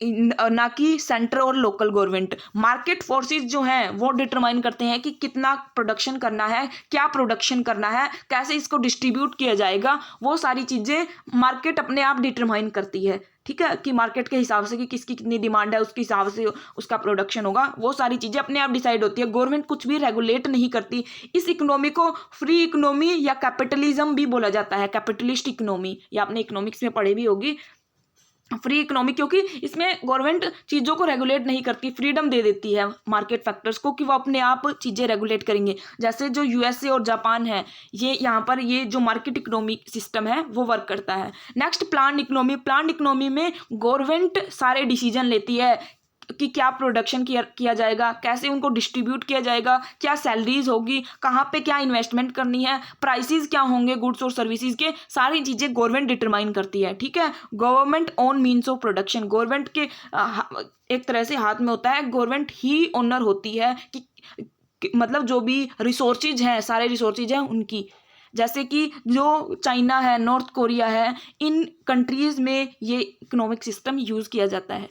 ना कि सेंटर और लोकल गवर्नमेंट। मार्केट फोर्सेस जो हैं वो डिटरमाइन करते हैं कि कितना प्रोडक्शन करना है, क्या प्रोडक्शन करना है, कैसे इसको डिस्ट्रीब्यूट किया जाएगा, वो सारी चीज़ें मार्केट अपने आप डिटरमाइन करती है। ठीक है, कि मार्केट के हिसाब से कि किसकी कितनी डिमांड है उसके हिसाब से उसका प्रोडक्शन होगा, वो सारी चीज़ें अपने आप डिसाइड होती है, गवर्नमेंट कुछ भी रेगुलेट नहीं करती। इस इकोनॉमी को फ्री इकोनॉमी या कैपिटलिज्म भी बोला जाता है, कैपिटलिस्ट इकोनॉमी, या आपने इकोनॉमिक्स में पढ़ी भी होगी फ्री इकोनॉमी, क्योंकि इसमें गवर्नमेंट चीज़ों को रेगुलेट नहीं करती, फ्रीडम दे देती है मार्केट फैक्टर्स को कि वो अपने आप चीज़ें रेगुलेट करेंगे। जैसे जो यूएसए और जापान है, ये यहाँ पर ये जो मार्केट इकोनॉमी सिस्टम है वो वर्क करता है। Next plan economy. Plan economy में गवर्नमेंट सारे डिसीजन लेती है कि क्या प्रोडक्शन किया जाएगा, कैसे उनको डिस्ट्रीब्यूट किया जाएगा, क्या सैलरीज होगी, कहाँ पे क्या इन्वेस्टमेंट करनी है, प्राइसेस क्या होंगे गुड्स और सर्विसेज के, सारी चीज़ें गवर्नमेंट डिटरमाइन करती है। ठीक है, government own means of production, government के एक तरह से हाथ में होता है, गवर्नमेंट ही ओनर होती है कि मतलब जो भी रिसोर्सेज हैं, सारे रिसोर्सेज हैं उनकी। जैसे कि जो चाइना है, नॉर्थ कोरिया है, इन कंट्रीज़ में ये इकोनॉमिक सिस्टम यूज़ किया जाता है।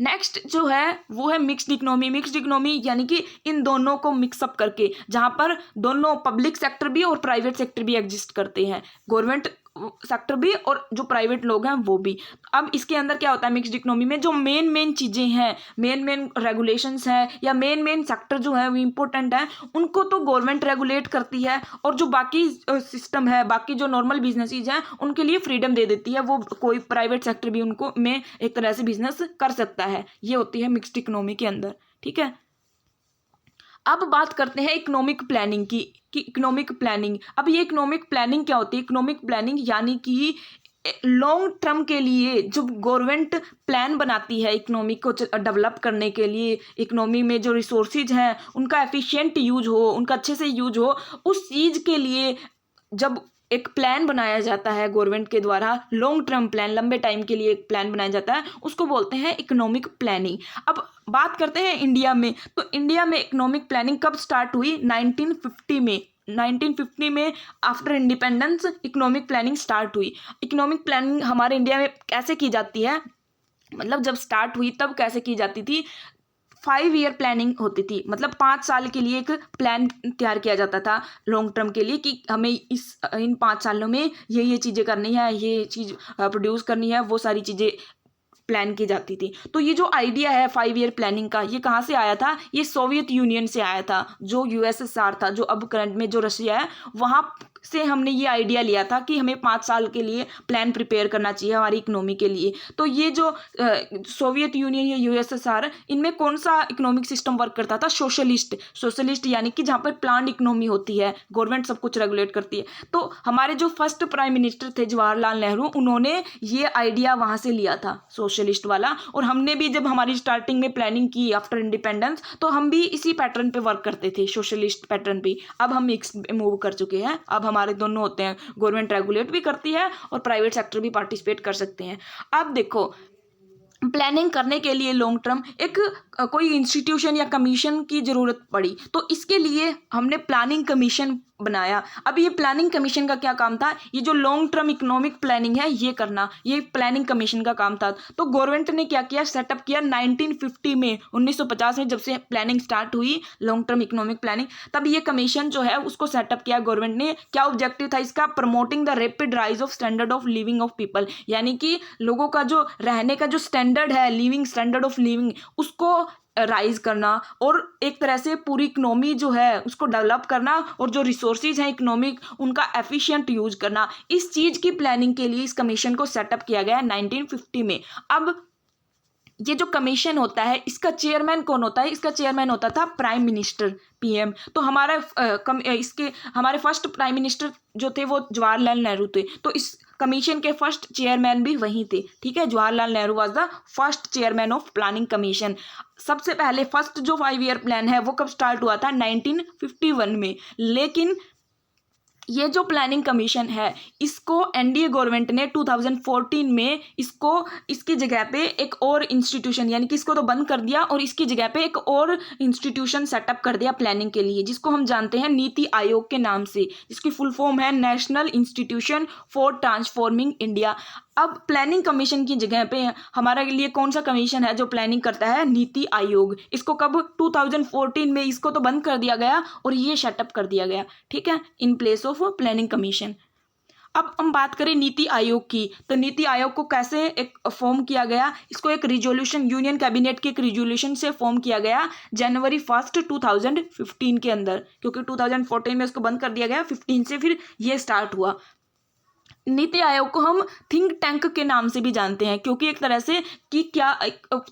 नेक्स्ट जो है वो है मिक्स्ड इकोनॉमी। मिक्स्ड इकोनॉमी यानी कि इन दोनों को मिक्सअप करके, जहाँ पर दोनों पब्लिक सेक्टर भी और प्राइवेट सेक्टर भी एग्जिस्ट करते हैं, गवर्नमेंट सेक्टर भी और जो प्राइवेट लोग हैं वो भी। अब इसके अंदर क्या होता है मिक्स्ड इकोनॉमी में, जो मेन चीज़ें हैं, मेन रेगुलेशंस हैं या मेन सेक्टर जो है वो इम्पोर्टेंट है, उनको तो गवर्नमेंट रेगुलेट करती है, और जो बाकी सिस्टम है, बाकी जो नॉर्मल बिजनेसेस हैं उनके लिए फ्रीडम दे देती है, वो कोई प्राइवेट सेक्टर भी उनको में एक तरह से बिजनेस कर सकता है। ये होती है मिक्स्ड इकोनॉमी के अंदर। ठीक है, अब बात करते हैं इकोनॉमिक प्लानिंग की, कि इकोनॉमिक प्लानिंग, अब ये इकोनॉमिक प्लानिंग क्या होती है। इकोनॉमिक प्लानिंग यानी कि लॉन्ग टर्म के लिए जो गवर्नमेंट प्लान बनाती है इकोनॉमी को डेवलप करने के लिए, इकोनॉमी में जो रिसोर्सेज हैं उनका एफिशिएंट यूज हो, उनका अच्छे से यूज हो, उस चीज़ के लिए जब एक प्लान बनाया जाता है गवर्नमेंट के द्वारा, लॉन्ग टर्म प्लान, लंबे टाइम के लिए एक प्लान बनाया जाता है, उसको बोलते हैं इकोनॉमिक प्लानिंग। अब बात करते हैं इंडिया में, तो इंडिया में इकोनॉमिक प्लानिंग कब स्टार्ट हुई? 1950 में। 1950 में after independence economic planning start हुई। इकोनॉमिक प्लानिंग हमारे इंडिया में कैसे की जाती है, मतलब जब स्टार्ट हुई तब कैसे की जाती थी? 5 ईयर प्लानिंग होती थी, मतलब 5 साल के लिए एक प्लान तैयार किया जाता था लॉन्ग टर्म के लिए, कि हमें इन 5 सालों में ये चीज़ें करनी है, ये चीज़ प्रोड्यूस करनी है, वो सारी चीज़ें प्लान की जाती थी। तो ये जो आइडिया है 5 ईयर प्लानिंग का, ये कहाँ से आया था? ये सोवियत यूनियन से आया था, जो यूएसएसआर था, जो अब करंट में जो रशिया है, वहाँ से हमने ये आइडिया लिया था कि हमें 5 साल के लिए प्लान प्रिपेयर करना चाहिए हमारी इकोनॉमी के लिए। तो ये जो सोवियत यूनियन या यूएसएसआर, इनमें कौन सा इकोनॉमिक सिस्टम वर्क करता था? सोशलिस्ट, यानी कि जहाँ पर प्लान इकोनॉमी होती है, गवर्नमेंट सब कुछ रेगुलेट करती है। तो हमारे जो फर्स्ट प्राइम मिनिस्टर थे जवाहरलाल नेहरू, उन्होंने ये आइडिया वहाँ से लिया था, सोशलिस्ट वाला। और हमने भी जब हमारी स्टार्टिंग में प्लानिंग की आफ्टर इंडिपेंडेंस, तो हम भी इसी पैटर्न पे वर्क करते थे, सोशलिस्ट पैटर्न पे। अब हम मिक्स मूव कर चुके हैं, अब हमारे दोनों होते हैं, गवर्नमेंट रेगुलेट भी करती है और प्राइवेट सेक्टर भी पार्टिसिपेट कर सकते हैं। अब देखो, प्लानिंग करने के लिए लॉन्ग टर्म एक कोई इंस्टीट्यूशन या कमीशन की ज़रूरत पड़ी, तो इसके लिए हमने प्लानिंग कमीशन बनाया। अब ये प्लानिंग कमीशन का क्या काम था? ये जो लॉन्ग टर्म इकोनॉमिक प्लानिंग है ये करना, ये प्लानिंग कमीशन का काम था। तो गवर्नमेंट ने क्या किया? सेटअप किया 1950 में, 1950 में जब से प्लानिंग स्टार्ट हुई, लॉन्ग टर्म इकोनॉमिक प्लानिंग, तब ये कमीशन जो है उसको सेटअप किया गवर्नमेंट ने। क्या ऑब्जेक्टिव था इसका? Promoting the rapid rise of standard of living of people, यानी कि लोगों का जो रहने का जो स्टैंडर्ड है, लिविंग स्टैंडर्ड ऑफ लिविंग, उसको राइज करना, और एक तरह से पूरी इकोनॉमी जो है उसको डेवलप करना, और जो रिसोर्सेज हैं इकोनॉमिक उनका एफिशिएंट यूज करना। इस चीज़ की प्लानिंग के लिए इस कमीशन को सेटअप किया गया 1950 में। अब ये जो कमीशन होता है, इसका चेयरमैन कौन होता है? इसका चेयरमैन होता था प्राइम मिनिस्टर, पीएम। तो हमारे फर्स्ट प्राइम मिनिस्टर जो थे वो जवाहरलाल नेहरू थे, तो इस कमीशन के फर्स्ट चेयरमैन भी वही थे। ठीक है, Jawaharlal Nehru was the first chairman of planning commission. सबसे पहले फर्स्ट जो 5 ईयर प्लान है वो कब स्टार्ट हुआ था? 1951 में। लेकिन ये जो प्लानिंग कमीशन है, इसको एनडीए गवर्नमेंट ने 2014 में इसकी जगह पे एक और इंस्टीट्यूशन, यानी कि इसको तो बंद कर दिया और इसकी जगह पे एक और इंस्टीट्यूशन सेटअप कर दिया प्लानिंग के लिए, जिसको हम जानते हैं नीति आयोग के नाम से, जिसकी फुल फॉर्म है national institution for transforming India. अब प्लानिंग कमीशन की जगह पे हमारे लिए कौन सा कमीशन है जो प्लानिंग करता है? नीति आयोग। इसको कब? 2014 में इसको तो बंद कर दिया गया और ये सेटअप कर दिया गया, ठीक है, in place of planning commission. अब हम बात करें नीति आयोग की, तो नीति आयोग को कैसे एक फॉर्म किया गया? इसको एक रिजोल्यूशन, यूनियन कैबिनेट के एक रिजोल्यूशन से फॉर्म किया गया जनवरी 1 2015 के अंदर, क्योंकि 2014 में इसको बंद कर दिया गया, 15 से फिर ये स्टार्ट हुआ। नीति आयोग को हम थिंक टैंक के नाम से भी जानते हैं, क्योंकि एक तरह से कि क्या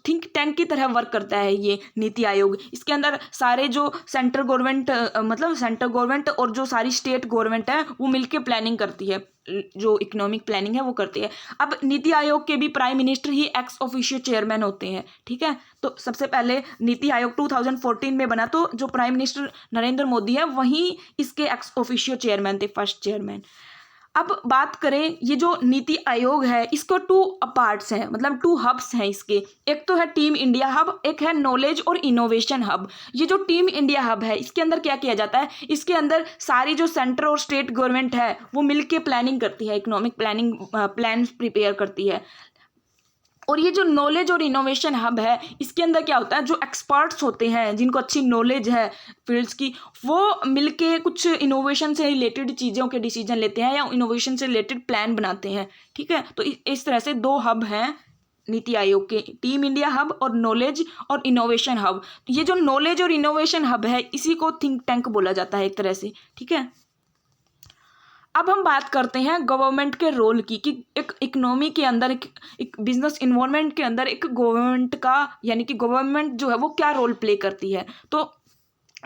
थिंक टैंक की तरह वर्क करता है ये नीति आयोग। इसके अंदर सारे जो सेंट्रल गवर्नमेंट और जो सारी स्टेट गवर्नमेंट है वो मिलके प्लानिंग करती है, जो इकोनॉमिक प्लानिंग है वो करती है। अब नीति आयोग के भी प्राइम मिनिस्टर ही एक्स ऑफिशियो चेयरमैन होते हैं, ठीक है। तो सबसे पहले नीति आयोग 2014 में बना, तो जो प्राइम मिनिस्टर नरेंद्र मोदी है वही इसके एक्स ऑफिशियो चेयरमैन थे, फर्स्ट चेयरमैन। अब बात करें, ये जो नीति आयोग है इसको 2 पार्ट्स हैं, मतलब 2 हब्स हैं इसके। एक तो है टीम इंडिया हब, एक है नॉलेज और इनोवेशन हब। ये जो टीम इंडिया हब है इसके अंदर क्या किया जाता है? इसके अंदर सारी जो सेंटर और स्टेट गवर्नमेंट है वो मिलके प्लानिंग करती है, इकोनॉमिक प्लानिंग प्लान प्रिपेयर करती है। और ये जो नॉलेज और इनोवेशन हब है इसके अंदर क्या होता है? जो एक्सपर्ट्स होते हैं, जिनको अच्छी नॉलेज है फील्ड्स की, वो मिलके कुछ इनोवेशन से रिलेटेड चीज़ों के डिसीजन लेते हैं या इनोवेशन से रिलेटेड प्लान बनाते हैं, ठीक है। तो इस तरह से 2 हब हैं नीति आयोग के, टीम इंडिया हब और नॉलेज और इनोवेशन हब। ये जो नॉलेज और इनोवेशन हब है इसी को थिंक टैंक बोला जाता है एक तरह से, ठीक है। अब हम बात करते हैं गवर्नमेंट के रोल की, कि एक इकोनॉमी के अंदर, एक बिजनेस इन्वायरमेंट के अंदर एक गवर्नमेंट का, यानी कि गवर्नमेंट जो है वो क्या रोल प्ले करती है। तो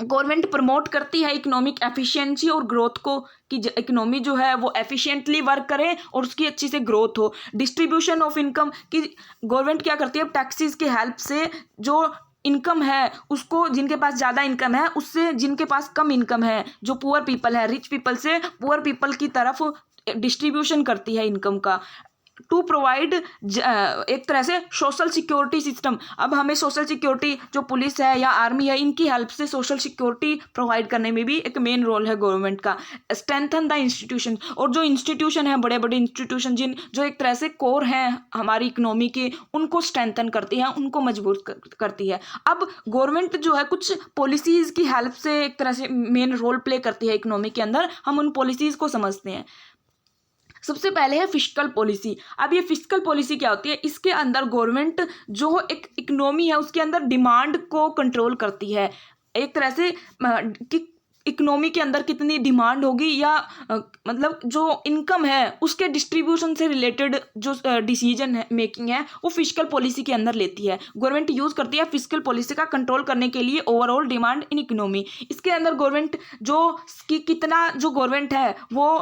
गवर्नमेंट प्रमोट करती है इकोनॉमिक एफिशिएंसी और ग्रोथ को, कि इकोनॉमी जो है वो एफिशिएंटली वर्क करे और उसकी अच्छी से ग्रोथ हो। डिस्ट्रीब्यूशन ऑफ इनकम, कि गवर्नमेंट क्या करती है? टैक्सेस की हेल्प से जो इनकम है उसको, जिनके पास ज़्यादा इनकम है उससे जिनके पास कम इनकम है, जो पुअर पीपल है, रिच पीपल से पुअर पीपल की तरफ डिस्ट्रीब्यूशन करती है इनकम का, टू प्रोवाइड एक तरह से सोशल सिक्योरिटी सिस्टम। अब हमें सोशल सिक्योरिटी, जो पुलिस है या आर्मी है, इनकी हेल्प से सोशल सिक्योरिटी प्रोवाइड करने में भी एक मेन रोल है गवर्नमेंट का। स्ट्रेंथन द इंस्टीट्यूशन, और जो इंस्टीट्यूशन है, बड़े बड़े इंस्टीट्यूशन जो एक तरह से कोर हैं हमारी इकोनॉमी के, उनको स्ट्रेंथन करती है, उनको मजबूत करती है। अब गवर्नमेंट जो है कुछ पॉलिसीज़ की हेल्प से एक तरह से मेन रोल प्ले करती है इकोनॉमी के अंदर। हम उन पॉलिसीज़ को समझते हैं। सबसे पहले है फिस्कल पॉलिसी। अब ये फिस्कल पॉलिसी क्या होती है? इसके अंदर गवर्नमेंट जो एक इकोनॉमी है उसके अंदर डिमांड को कंट्रोल करती है, एक तरह से कि इकोनॉमी के अंदर कितनी डिमांड होगी या मतलब जो इनकम है उसके डिस्ट्रीब्यूशन से रिलेटेड जो डिसीजन मेकिंग है वो फिस्कल पॉलिसी के अंदर लेती है। गवर्नमेंट यूज़ करती है फिस्कल पॉलिसी का कंट्रोल करने के लिए ओवरऑल डिमांड इन इकोनॉमी। इसके अंदर गवर्नमेंट कितना जो गवर्नमेंट है वो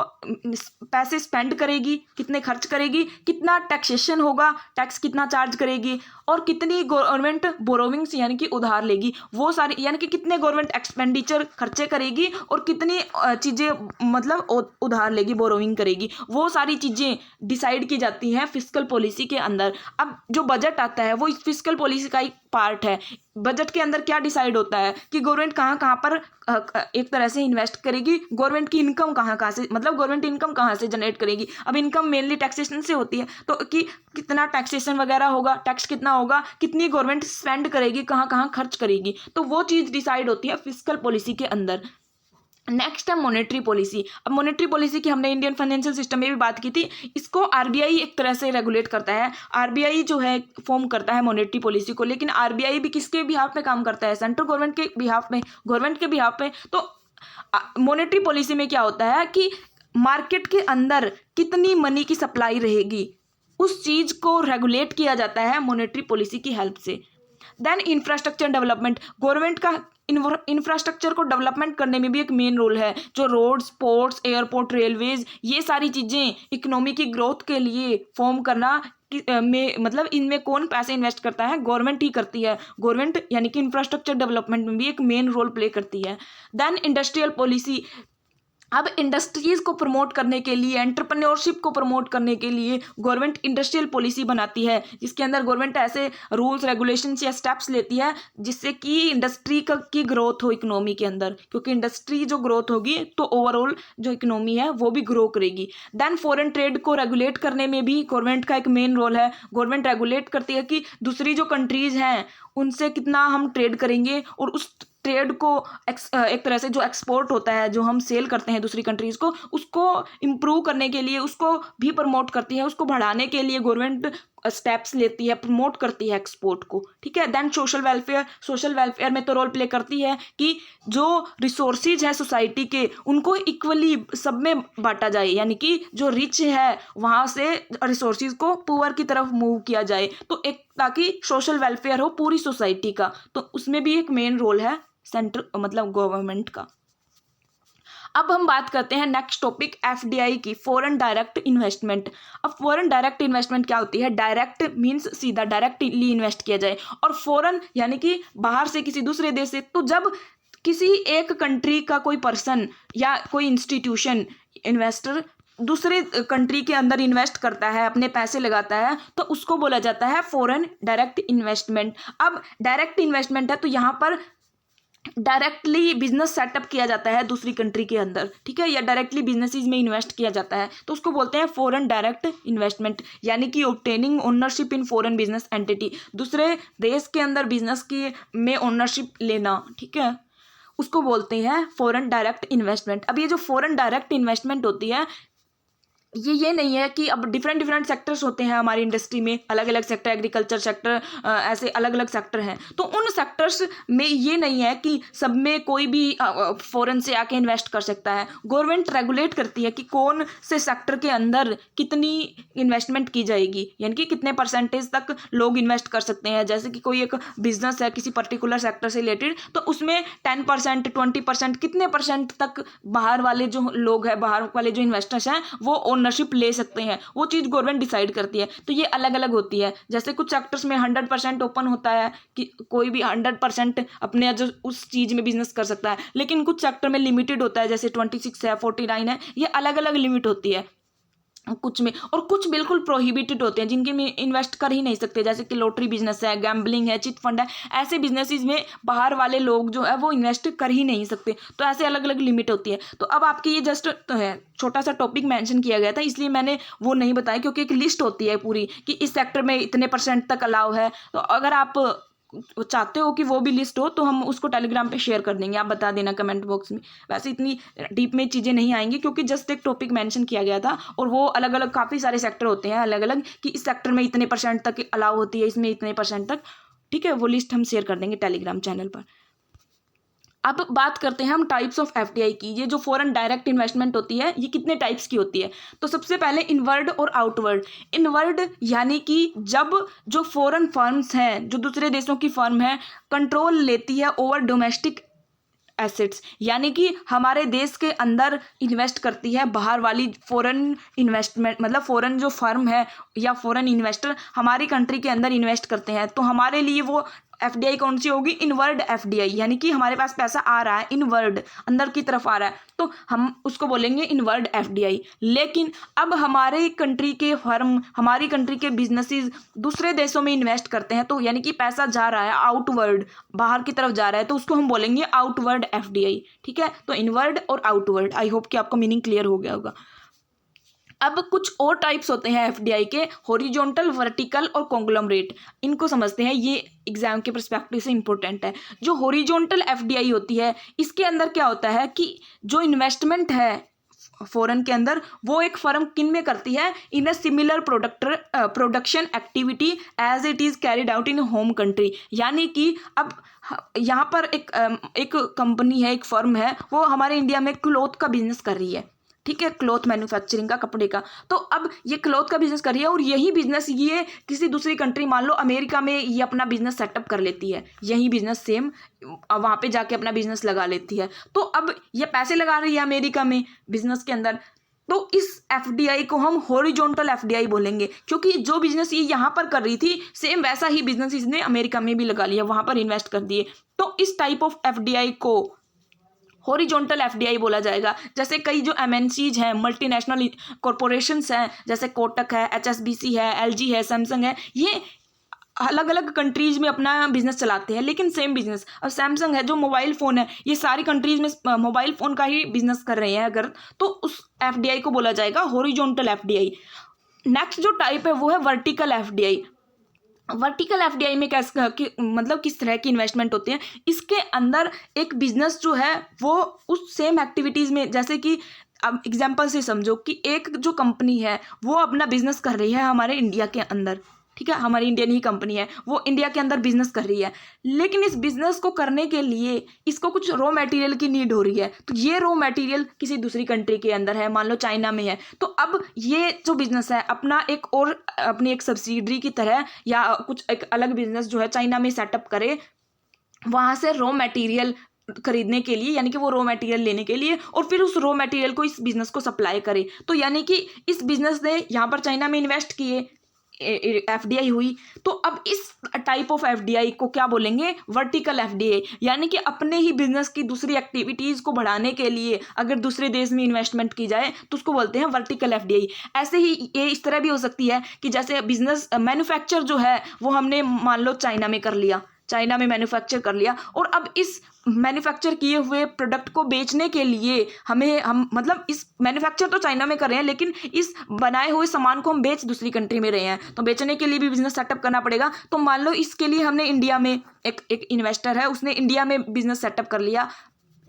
पैसे स्पेंड करेगी, कितने खर्च करेगी, कितना टैक्सेशन होगा, टैक्स कितना चार्ज करेगी, और कितनी गवर्नमेंट बोरोविंग्स यानी कि उधार लेगी, वो सारी यानी कि कितने गवर्नमेंट एक्सपेंडिचर खर्चे करेगी और कितनी चीज़ें मतलब उधार लेगी, बोरोविंग करेगी, वो सारी चीज़ें डिसाइड की जाती हैं फिस्कल पॉलिसी के अंदर। अब जो बजट आता है वो इस फिस्कल पॉलिसी का एक पार्ट है। बजट के अंदर क्या डिसाइड होता है कि गवर्नमेंट कहाँ कहाँ पर एक तरह से इन्वेस्ट करेगी, गवर्नमेंट की इनकम कहाँ कहाँ से, मतलब गवर्नमेंट इनकम कहाँ से जनरेट करेगी। अब इनकम मेनली टैक्सेशन से होती है, तो कि कितना टैक्सेशन वगैरह होगा, टैक्स कितना होगा, कितनी गवर्नमेंट स्पेंड करेगी, कहाँ कहाँ खर्च करेगी, तो वो चीज़ डिसाइड होती है फिस्कल पॉलिसी के अंदर। नेक्स्ट है मॉनेटरी पॉलिसी। अब मॉनेटरी पॉलिसी की हमने इंडियन फाइनेंशियल सिस्टम में भी बात की थी। इसको आरबीआई एक तरह से रेगुलेट करता है। आरबीआई जो है फॉर्म करता है मॉनेटरी पॉलिसी को, लेकिन आरबीआई भी किसके बिहाफ पे काम करता है? सेंट्रल गवर्नमेंट के बिहाफ में, गवर्नमेंट के बिहाफ पे। तो मॉनेटरी पॉलिसी में क्या होता है कि मार्केट के अंदर कितनी मनी की सप्लाई रहेगी उस चीज़ को रेगुलेट किया जाता है मॉनेटरी पॉलिसी की हेल्प से। देन इंफ्रास्ट्रक्चर डेवलपमेंट, गवर्नमेंट का इंफ्रास्ट्रक्चर को डेवलपमेंट करने में भी एक मेन रोल है। जो रोड्स, पोर्ट्स, एयरपोर्ट, रेलवेज, ये सारी चीज़ें इकोनॉमी की ग्रोथ के लिए फॉर्म करना में मतलब इनमें कौन पैसे इन्वेस्ट करता है? गवर्नमेंट ही करती है। गवर्नमेंट यानी कि इंफ्रास्ट्रक्चर डेवलपमेंट में भी एक मेन रोल प्ले करती है। देन इंडस्ट्रियल पॉलिसी, अब इंडस्ट्रीज़ को प्रमोट करने के लिए, एंटरप्रेन्योरशिप को प्रमोट करने के लिए गवर्नमेंट इंडस्ट्रियल पॉलिसी बनाती है, जिसके अंदर गवर्नमेंट ऐसे रूल्स, रेगुलेशंस या स्टेप्स लेती है जिससे कि इंडस्ट्री की ग्रोथ हो इकोनॉमी के अंदर, क्योंकि इंडस्ट्री जो ग्रोथ होगी तो ओवरऑल जो इकोनॉमी है वो भी ग्रो करेगी। देन फॉरेन ट्रेड को रेगुलेट करने में भी गवर्नमेंट का एक मेन रोल है। गवर्नमेंट रेगुलेट करती है कि दूसरी जो कंट्रीज़ हैं उनसे कितना हम ट्रेड करेंगे, और उस ट्रेड को एक तरह से जो एक्सपोर्ट होता है, जो हम सेल करते हैं दूसरी कंट्रीज़ को, उसको इम्प्रूव करने के लिए, उसको भी प्रमोट करती है, उसको बढ़ाने के लिए गवर्नमेंट स्टेप्स लेती है, प्रमोट करती है एक्सपोर्ट को, ठीक है। Then social welfare, social welfare में तो रोल प्ले करती है कि जो रिसोर्सेज है सोसाइटी के उनको इक्वली सब में बांटा जाए, यानी कि जो रिच है वहाँ से रिसोर्सेज को पुअर की तरफ मूव किया जाए, तो एक ताकि सोशल वेलफेयर हो पूरी सोसाइटी का, तो उसमें भी एक मेन रोल है सेंट्रल मतलब गवर्नमेंट का। अब हम बात करते हैं नेक्स्ट टॉपिक एफडीआई की, फॉरेन डायरेक्ट इन्वेस्टमेंट। अब फॉरेन डायरेक्ट इन्वेस्टमेंट क्या होती है? डायरेक्ट मीन्स सीधा, डायरेक्टली इन्वेस्ट किया जाए, और फॉरेन यानी कि बाहर से, किसी दूसरे देश से। तो जब किसी एक कंट्री का कोई पर्सन या कोई इंस्टीट्यूशन, इन्वेस्टर दूसरे कंट्री के अंदर इन्वेस्ट करता है, अपने पैसे लगाता है, तो उसको बोला जाता है फॉरेन डायरेक्ट इन्वेस्टमेंट। अब डायरेक्ट इन्वेस्टमेंट है तो यहाँ पर डायरेक्टली बिजनेस सेटअप किया जाता है दूसरी कंट्री के अंदर, ठीक है, या डायरेक्टली बिजनेसेस में इन्वेस्ट किया जाता है, तो उसको बोलते हैं फॉरेन डायरेक्ट इन्वेस्टमेंट, यानी कि obtaining ownership in foreign business entity, दूसरे देश के अंदर बिजनेस की में ओनरशिप लेना, ठीक है, उसको बोलते हैं फॉरेन डायरेक्ट इन्वेस्टमेंट। अब ये जो फॉरेन डायरेक्ट इन्वेस्टमेंट होती है ये नहीं है कि अब डिफरेंट सेक्टर्स होते हैं हमारी इंडस्ट्री में, अलग अलग सेक्टर, एग्रीकल्चर सेक्टर, ऐसे अलग अलग सेक्टर हैं, तो उन सेक्टर्स में ये नहीं है कि सब में कोई भी फॉरेन से आके इन्वेस्ट कर सकता है। गवर्नमेंट रेगुलेट करती है कि कौन से सेक्टर के अंदर कितनी इन्वेस्टमेंट की जाएगी, यानी कि कितने परसेंटेज तक लोग इन्वेस्ट कर सकते हैं। जैसे कि कोई एक बिजनेस है किसी पर्टिकुलर सेक्टर से रिलेटेड, तो उसमें 10%, 20%, कितने परसेंट तक बाहर वाले जो लोग हैं, बाहर वाले जो इन्वेस्टर्स हैं वो ओनरशिप ले सकते हैं, वो चीज़ गवर्नमेंट डिसाइड करती है। तो ये अलग अलग होती है। जैसे कुछ सेक्टर्स में 100% ओपन होता है कि कोई भी 100% अपने जो उस चीज़ में बिजनेस कर सकता है, लेकिन कुछ सेक्टर में लिमिटेड होता है, जैसे 26 है, 49 है, ये अलग अलग लिमिट होती है कुछ में। और कुछ बिल्कुल प्रोहिबिटेड होते हैं जिनके में इन्वेस्ट कर ही नहीं सकते, जैसे कि लॉटरी बिजनेस है, गैम्बलिंग है, चिट फंड है। ऐसे बिजनेसेस में बाहर वाले लोग जो है वो इन्वेस्ट कर ही नहीं सकते। तो ऐसे अलग अलग लिमिट होती है। तो अब आपके ये जस्ट तो है छोटा सा टॉपिक मेंशन किया गया था, इसलिए मैंने वो नहीं बताया, क्योंकि एक लिस्ट होती है पूरी कि इस सेक्टर में इतने % तक अलाउ है। तो अगर आप चाहते हो कि वो भी लिस्ट हो तो हम उसको टेलीग्राम पे शेयर कर देंगे, आप बता देना कमेंट बॉक्स में। वैसे इतनी डीप में चीज़ें नहीं आएंगी, क्योंकि जस्ट एक टॉपिक मेंशन किया गया था, और वो अलग अलग काफ़ी सारे सेक्टर होते हैं अलग अलग, कि इस सेक्टर में इतने % तक अलाउ होती है, इसमें इतने % तक। ठीक है, वो लिस्ट हम शेयर कर देंगे टेलीग्राम चैनल पर। अब बात करते हैं हम टाइप्स ऑफ एफडीआई की। ये जो फॉरेन डायरेक्ट इन्वेस्टमेंट होती है, ये कितने टाइप्स की होती है? तो सबसे पहले इनवर्ड और आउटवर्ड। इनवर्ड यानी कि जब जो फॉरेन फर्म्स हैं, जो दूसरे देशों की फर्म है, कंट्रोल लेती है ओवर डोमेस्टिक एसेट्स, यानी कि हमारे देश के अंदर इन्वेस्ट करती है बाहर वाली फॉरेन इन्वेस्टमेंट, मतलब फॉरेन जो फर्म है या फॉरेन इन्वेस्टर हमारी कंट्री के अंदर इन्वेस्ट करते हैं, तो हमारे लिए वो एफडीआई कौन सी होगी? इनवर्ड एफडीआई, यानी कि हमारे पास पैसा आ रहा है इनवर्ड, अंदर की तरफ आ रहा है, तो हम उसको बोलेंगे इनवर्ड एफडीआई। लेकिन अब हमारे कंट्री के फर्म, हमारी कंट्री के बिजनेसेस दूसरे देशों में इन्वेस्ट करते हैं, तो यानी कि पैसा जा रहा है आउटवर्ड, बाहर की तरफ जा रहा है, तो उसको हम बोलेंगे आउटवर्ड एफडीआई। ठीक है, तो इनवर्ड और आउटवर्ड। आई होप कि आपको मीनिंग क्लियर हो गया होगा। अब कुछ और टाइप्स होते हैं एफडीआई के, हॉरिजॉन्टल, वर्टिकल और कॉन्ग्लोमरेट। इनको समझते हैं, ये एग्जाम के पर्सपेक्टिव से इंपॉर्टेंट है। जो हॉरिजॉन्टल एफडीआई होती है, इसके अंदर क्या होता है कि जो इन्वेस्टमेंट है फॉरेन के अंदर, वो एक फर्म किन में करती है? In a similar production activity as it is carried out in home country. यानी कि अब यहाँ पर एक कंपनी है, एक फर्म है, वो हमारे इंडिया में क्लॉथ का बिजनेस कर रही है। ठीक है, क्लॉथ मैन्युफैक्चरिंग का, कपड़े का। तो अब ये क्लॉथ का बिजनेस कर रही है, और यही बिजनेस ये किसी दूसरी कंट्री, मान लो अमेरिका में, ये अपना बिजनेस सेटअप कर लेती है, यही बिजनेस सेम वहाँ पे जाके अपना बिजनेस लगा लेती है। तो अब ये पैसे लगा रही है अमेरिका में बिजनेस के अंदर, तो इस एफडीआई को हम हॉरिजॉन्टल एफडीआई बोलेंगे, क्योंकि जो बिजनेस ये यहाँ पर कर रही थी, सेम वैसा ही बिजनेस इसने अमेरिका में भी लगा लिया, वहाँ पर इन्वेस्ट कर दिए। तो इस टाइप ऑफ एफडीआई को हॉरिजॉन्टल एफडीआई बोला जाएगा। जैसे कई जो एमएनसीज हैं, मल्टीनेशनल कॉरपोरेशंस हैं, जैसे कोटक है, एचएसबीसी है, एलजी है, सैमसंग है, ये अलग अलग कंट्रीज में अपना बिजनेस चलाते हैं, लेकिन सेम बिजनेस। अब सैमसंग है जो मोबाइल फ़ोन है, ये सारी कंट्रीज में मोबाइल फ़ोन का ही बिजनेस कर रहे हैं अगर, तो उस एफडीआई को बोला जाएगा हॉरिजॉन्टल एफडीआई। नेक्स्ट जो टाइप है वो है वर्टिकल एफडीआई। वर्टिकल एफडीआई में मतलब किस तरह की इन्वेस्टमेंट होती है? इसके अंदर एक बिजनेस जो है वो उस सेम एक्टिविटीज़ में, जैसे कि अब एग्जांपल से समझो कि एक जो कंपनी है वो अपना बिजनेस कर रही है हमारे इंडिया के अंदर। ठीक है, हमारी इंडियन ही कंपनी है, वो इंडिया के अंदर बिजनेस कर रही है, लेकिन इस बिजनेस को करने के लिए इसको कुछ रॉ मटेरियल की नीड हो रही है। तो ये रॉ मटेरियल किसी दूसरी कंट्री के अंदर है, मान लो चाइना में है, तो अब ये जो बिजनेस है अपना एक और अपनी एक सब्सिडरी की तरह या कुछ एक अलग बिजनेस जो है चाइना में सेटअप करे, वहाँ से रॉ मटेरियल खरीदने के लिए, यानी कि वो रॉ मटेरियल लेने के लिए, और फिर उस रॉ मटेरियल को इस बिजनेस को सप्लाई करे। तो यानी कि इस बिजनेस ने यहाँ पर चाइना में इन्वेस्ट किए, एफडीआई हुई। तो अब इस टाइप ऑफ एफडीआई को क्या बोलेंगे? Vertical FDI. यानी कि अपने ही बिजनेस की दूसरी एक्टिविटीज़ को बढ़ाने के लिए अगर दूसरे देश में इन्वेस्टमेंट की जाए तो उसको बोलते हैं वर्टिकल एफडीआई। ऐसे ही ये इस तरह भी हो सकती है कि जैसे बिजनेस मैन्युफैक्चर जो है वो हमने मान लो चाइना में कर लिया, चाइना में मैन्युफैक्चर कर लिया, और अब इस मैन्युफैक्चर किए हुए प्रोडक्ट को बेचने के लिए हम मतलब इस मैन्युफैक्चर तो चाइना में कर रहे हैं, लेकिन इस बनाए हुए सामान को हम बेच दूसरी कंट्री में रहे हैं, तो बेचने के लिए भी बिजनेस सेटअप करना पड़ेगा। तो मान लो इसके लिए हमने इंडिया में एक इन्वेस्टर है, उसने इंडिया में बिजनेस सेटअप कर लिया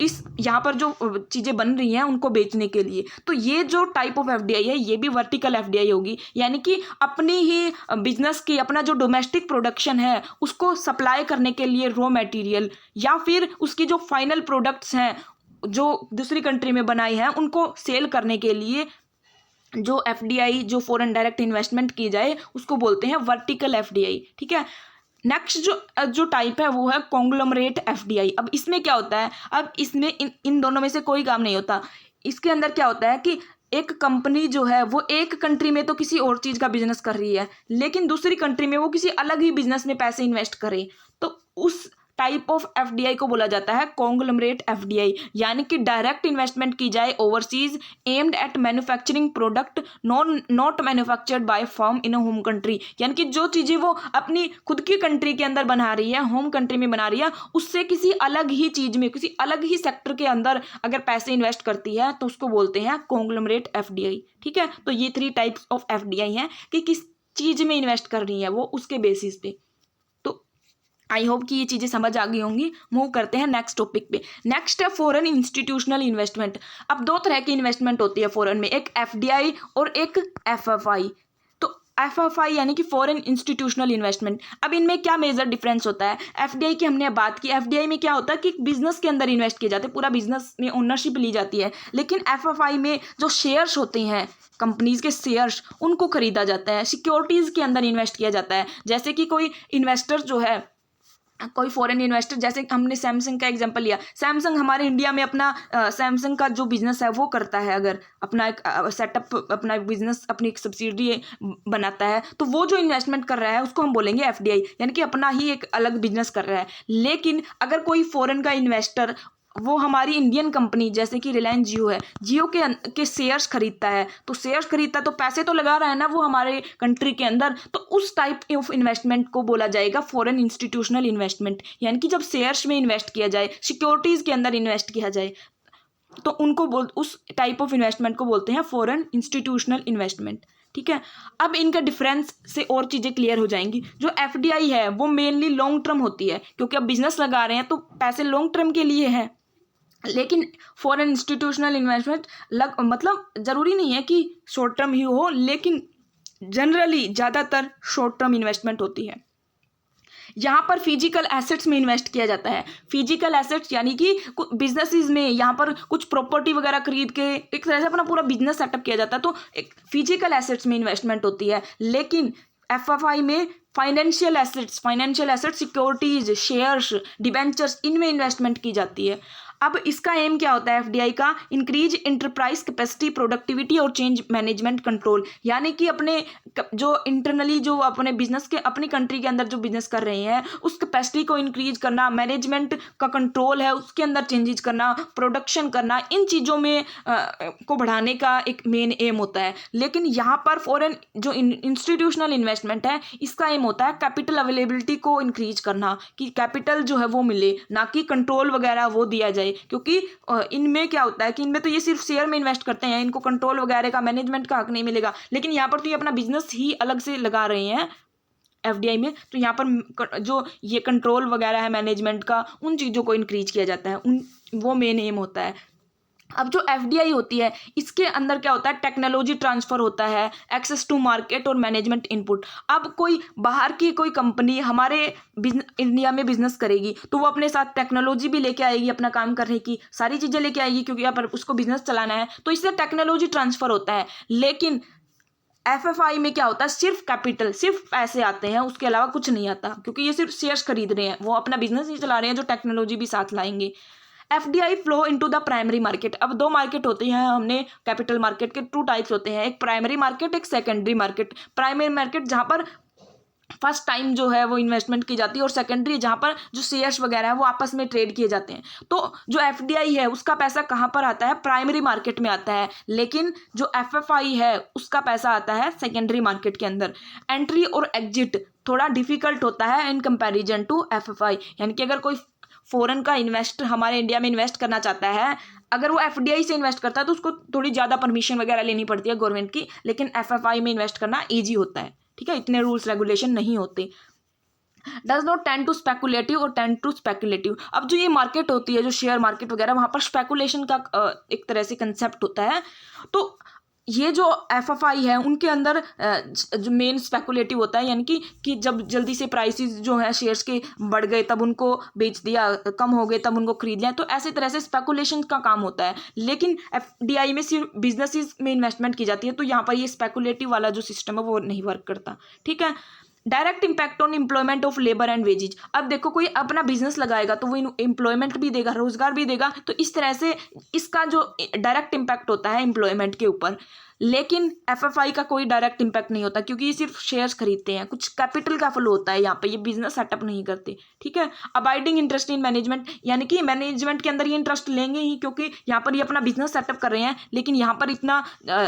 इस यहाँ पर जो चीज़ें बन रही हैं उनको बेचने के लिए। तो ये जो टाइप ऑफ एफडीआई है ये भी वर्टिकल एफडीआई होगी, यानी कि अपनी ही बिजनेस की, अपना जो डोमेस्टिक प्रोडक्शन है उसको सप्लाई करने के लिए रॉ मटेरियल, या फिर उसकी जो फाइनल प्रोडक्ट्स हैं जो दूसरी कंट्री में बनाई हैं उनको सेल करने के लिए जो एफडीआई, जो फॉरेन डायरेक्ट इन्वेस्टमेंट की जाए, उसको बोलते हैं वर्टिकल एफडीआई। ठीक है, नेक्स्ट जो टाइप है वो है कॉन्ग्लोमरेट एफडीआई। अब इसमें क्या होता है? अब इसमें इन दोनों में से कोई काम नहीं होता। इसके अंदर क्या होता है कि एक कंपनी जो है वो एक कंट्री में तो किसी और चीज़ का बिजनेस कर रही है, लेकिन दूसरी कंट्री में वो किसी अलग ही बिजनेस में पैसे इन्वेस्ट करे, तो उस टाइप ऑफ एफडीआई को बोला जाता है कॉन्ग्लोमरेट एफडीआई, यानी कि डायरेक्ट इन्वेस्टमेंट की जाए overseas aimed at manufacturing product not manufactured by firm in a home country, यानी कि जो चीज़ें वो अपनी खुद की कंट्री के अंदर बना रही है, होम कंट्री में बना रही है, उससे किसी अलग ही चीज़ में, किसी अलग ही सेक्टर के अंदर अगर पैसे इन्वेस्ट करती है तो उसको बोलते हैं कॉन्ग्लोमरेट एफडीआई। ठीक है, तो ये 3 टाइप्स ऑफ एफडीआई हैं कि किस चीज़ में इन्वेस्ट कर रही है वो, उसके बेसिस पे। आई होप कि ये चीज़ें समझ आ गई होंगी। मूव करते हैं नेक्स्ट टॉपिक पे। नेक्स्ट है फॉरेन इंस्टीट्यूशनल इन्वेस्टमेंट। अब 2 तरह की इन्वेस्टमेंट होती है फॉरेन में, एक एफडीआई और एक एफएफआई। तो एफएफआई यानी कि फॉरेन इंस्टीट्यूशनल इन्वेस्टमेंट। अब इनमें क्या मेजर डिफरेंस होता है? एफडीआई की हमने बात की, एफडीआई में क्या होता है कि बिजनेस के अंदर इन्वेस्ट किए जाते हैं, पूरा बिजनेस में ओनरशिप ली जाती है, लेकिन एफएफआई में जो शेयर्स होते हैं, कंपनीज के शेयर्स, उनको खरीदा जाता है, सिक्योरिटीज के अंदर इन्वेस्ट किया जाता है। जैसे कि कोई इन्वेस्टर जो है, कोई फॉरेन इन्वेस्टर, जैसे हमने सैमसंग का एग्जांपल लिया, सैमसंग हमारे इंडिया में अपना सैमसंग का जो बिजनेस है वो करता है, अगर अपना एक सेटअप, अपना बिजनेस, अपनी एक सब्सिडरी बनाता है, तो वो जो इन्वेस्टमेंट कर रहा है उसको हम बोलेंगे एफडीआई, यानी कि अपना ही एक अलग बिजनेस कर रहा है। लेकिन अगर कोई फॉरेन का इन्वेस्टर वो हमारी इंडियन कंपनी जैसे कि रिलायंस जियो है, जियो के शेयर्स खरीदता है, तो शेयर्स खरीदता है तो पैसे तो लगा रहा है ना वो हमारे कंट्री के अंदर, तो उस टाइप ऑफ इन्वेस्टमेंट को बोला जाएगा फॉरेन इंस्टीट्यूशनल इन्वेस्टमेंट। यानी कि जब शेयर्स में इन्वेस्ट किया जाए, सिक्योरिटीज़ के अंदर इन्वेस्ट किया जाए, तो उस टाइप ऑफ इन्वेस्टमेंट को बोलते हैं फॉरेन इंस्टीट्यूशनल इन्वेस्टमेंट। ठीक है, अब इनका डिफरेंस से और चीज़ें क्लियर हो जाएंगी। जो एफडीआई है वो मेनली लॉन्ग टर्म होती है, क्योंकि अब बिजनेस लगा रहे हैं तो पैसे लॉन्ग टर्म के लिए है। लेकिन फॉरेन इंस्टीट्यूशनल इन्वेस्टमेंट मतलब ज़रूरी नहीं है कि शॉर्ट टर्म ही हो, लेकिन जनरली ज़्यादातर शॉर्ट टर्म इन्वेस्टमेंट होती है। यहाँ पर फिजिकल एसेट्स में इन्वेस्ट किया जाता है। फिजिकल एसेट्स यानी कि बिजनेसेस में यहाँ पर कुछ प्रॉपर्टी वगैरह खरीद के एक तरह से अपना पूरा बिजनेस सेटअप किया जाता है, तो एक फिजिकल एसेट्स में इन्वेस्टमेंट होती है। लेकिन एफएफआई में financial assets, securities, shares, debentures, इनमें इन्वेस्टमेंट की जाती है। अब इसका एम क्या होता है एफडीआई का? इंक्रीज इंटरप्राइज कैपेसिटी, प्रोडक्टिविटी और चेंज मैनेजमेंट कंट्रोल, यानी कि अपने जो इंटरनली जो अपने बिजनेस के, अपनी कंट्री के अंदर जो बिजनेस कर रहे हैं उस कैपेसिटी को इंक्रीज करना, मैनेजमेंट का कंट्रोल है उसके अंदर चेंजेस करना, प्रोडक्शन करना, इन चीज़ों में को बढ़ाने का एक मेन एम होता है। लेकिन यहाँ पर फॉरेन जो इंस्टीट्यूशनल इन्वेस्टमेंट है इसका एम होता है कैपिटल अवेलेबिलिटी को इंक्रीज करना, कि कैपिटल जो है वो मिले, ना कि कंट्रोल वगैरह वो दिया जाए। क्योंकि इनमें क्या होता है कि इनमें तो ये सिर्फ शेयर में इन्वेस्ट करते हैं, इनको कंट्रोल वगैरह का, मैनेजमेंट का हक नहीं मिलेगा। लेकिन यहाँ पर तो ये अपना बिजनेस ही अलग से लगा रहे हैं एफडीआई में, तो यहाँ पर जो ये कंट्रोल वगैरह है मैनेजमेंट का, उन चीज़ों को इंक्रीज किया जाता है, वो मेन एम होता है। अब जो एफडीआई होती है इसके अंदर क्या होता है? टेक्नोलॉजी ट्रांसफ़र होता है, एक्सेस टू मार्केट और मैनेजमेंट इनपुट। अब कोई बाहर की कोई कंपनी हमारे इंडिया में बिजनेस करेगी तो वो अपने साथ टेक्नोलॉजी भी लेके आएगी, अपना काम करने की सारी चीज़ें लेके आएगी, क्योंकि यहाँ पर उसको बिजनेस चलाना है, तो इससे टेक्नोलॉजी ट्रांसफ़र होता है। लेकिन एफएफआई में क्या होता है? सिर्फ कैपिटल, सिर्फ पैसे आते हैं, उसके अलावा कुछ नहीं आता, क्योंकि ये सिर्फ शेयर्स खरीद रहे हैं, वो अपना बिजनेस ही चला रहे हैं जो टेक्नोलॉजी भी साथ लाएंगे। FDI flow into the primary market. अब 2 मार्केट होती हैं, हमने कैपिटल मार्केट के 2 टाइप्स होते हैं, एक प्राइमरी मार्केट, एक सेकेंडरी मार्केट। प्राइमरी मार्केट जहाँ पर फर्स्ट टाइम जो है वो इन्वेस्टमेंट की जाती है, और सेकेंडरी जहाँ पर जो शेयर्स वगैरह है वो आपस में ट्रेड किए जाते हैं। तो जो एफडीआई है उसका पैसा कहाँ पर आता है? प्राइमरी मार्केट में आता है। लेकिन जो एफएफआई है उसका पैसा आता है सेकेंडरी मार्केट के अंदर। एंट्री और एग्जिट थोड़ा डिफिकल्ट होता है इन कंपैरिजन टू एफएफआई, यानी कि अगर कोई फॉरेन का इन्वेस्टर हमारे इंडिया में इन्वेस्ट करना चाहता है, अगर वो एफडीआई से इन्वेस्ट करता है तो उसको थोड़ी ज़्यादा परमिशन वगैरह लेनी पड़ती है गवर्नमेंट की, लेकिन एफएफआई में इन्वेस्ट करना ईजी होता है। ठीक है, इतने रूल्स रेगुलेशन नहीं होते। Does not tend to speculative और टेंड टू स्पेकुलेटिव। अब जो ये मार्केट होती है, जो शेयर मार्केट वगैरह, वहाँ पर स्पेकुलेशन का एक तरह से कंसेप्ट होता है। तो ये जो एफएफआई है उनके अंदर जो मेन स्पेकुलेटिव होता है, यानी कि जब जल्दी से प्राइसेस जो है शेयर्स के बढ़ गए तब उनको बेच दिया, कम हो गए तब उनको खरीद लिया, तो ऐसे तरह से स्पेकुलेशन का काम होता है। लेकिन एफडीआई में सिर्फ बिजनेसेस में इन्वेस्टमेंट की जाती है, तो यहाँ पर ये स्पेकुलेटिव वाला जो सिस्टम है वो नहीं वर्क करता। ठीक है, direct impact on employment of labour and wages. अब देखो कोई अपना बिजनेस लगाएगा तो वो एम्प्लॉयमेंट भी देगा, रोजगार भी देगा, तो इस तरह से इसका जो डायरेक्ट इम्पैक्ट होता है एम्प्लॉयमेंट के ऊपर। लेकिन एफएफआई का कोई डायरेक्ट इम्पैक्ट नहीं होता क्योंकि ये सिर्फ शेयर्स खरीदते हैं, कुछ कैपिटल का फ्लो होता है यहाँ पे, ये बिजनेस सेटअप नहीं करते, ठीक है। अबाइडिंग इंटरेस्ट इन मैनेजमेंट, यानी कि मैनेजमेंट के अंदर ये इंटरेस्ट लेंगे ही क्योंकि यहाँ पर ये अपना बिजनेस सेटअप कर रहे हैं, लेकिन यहाँ पर इतना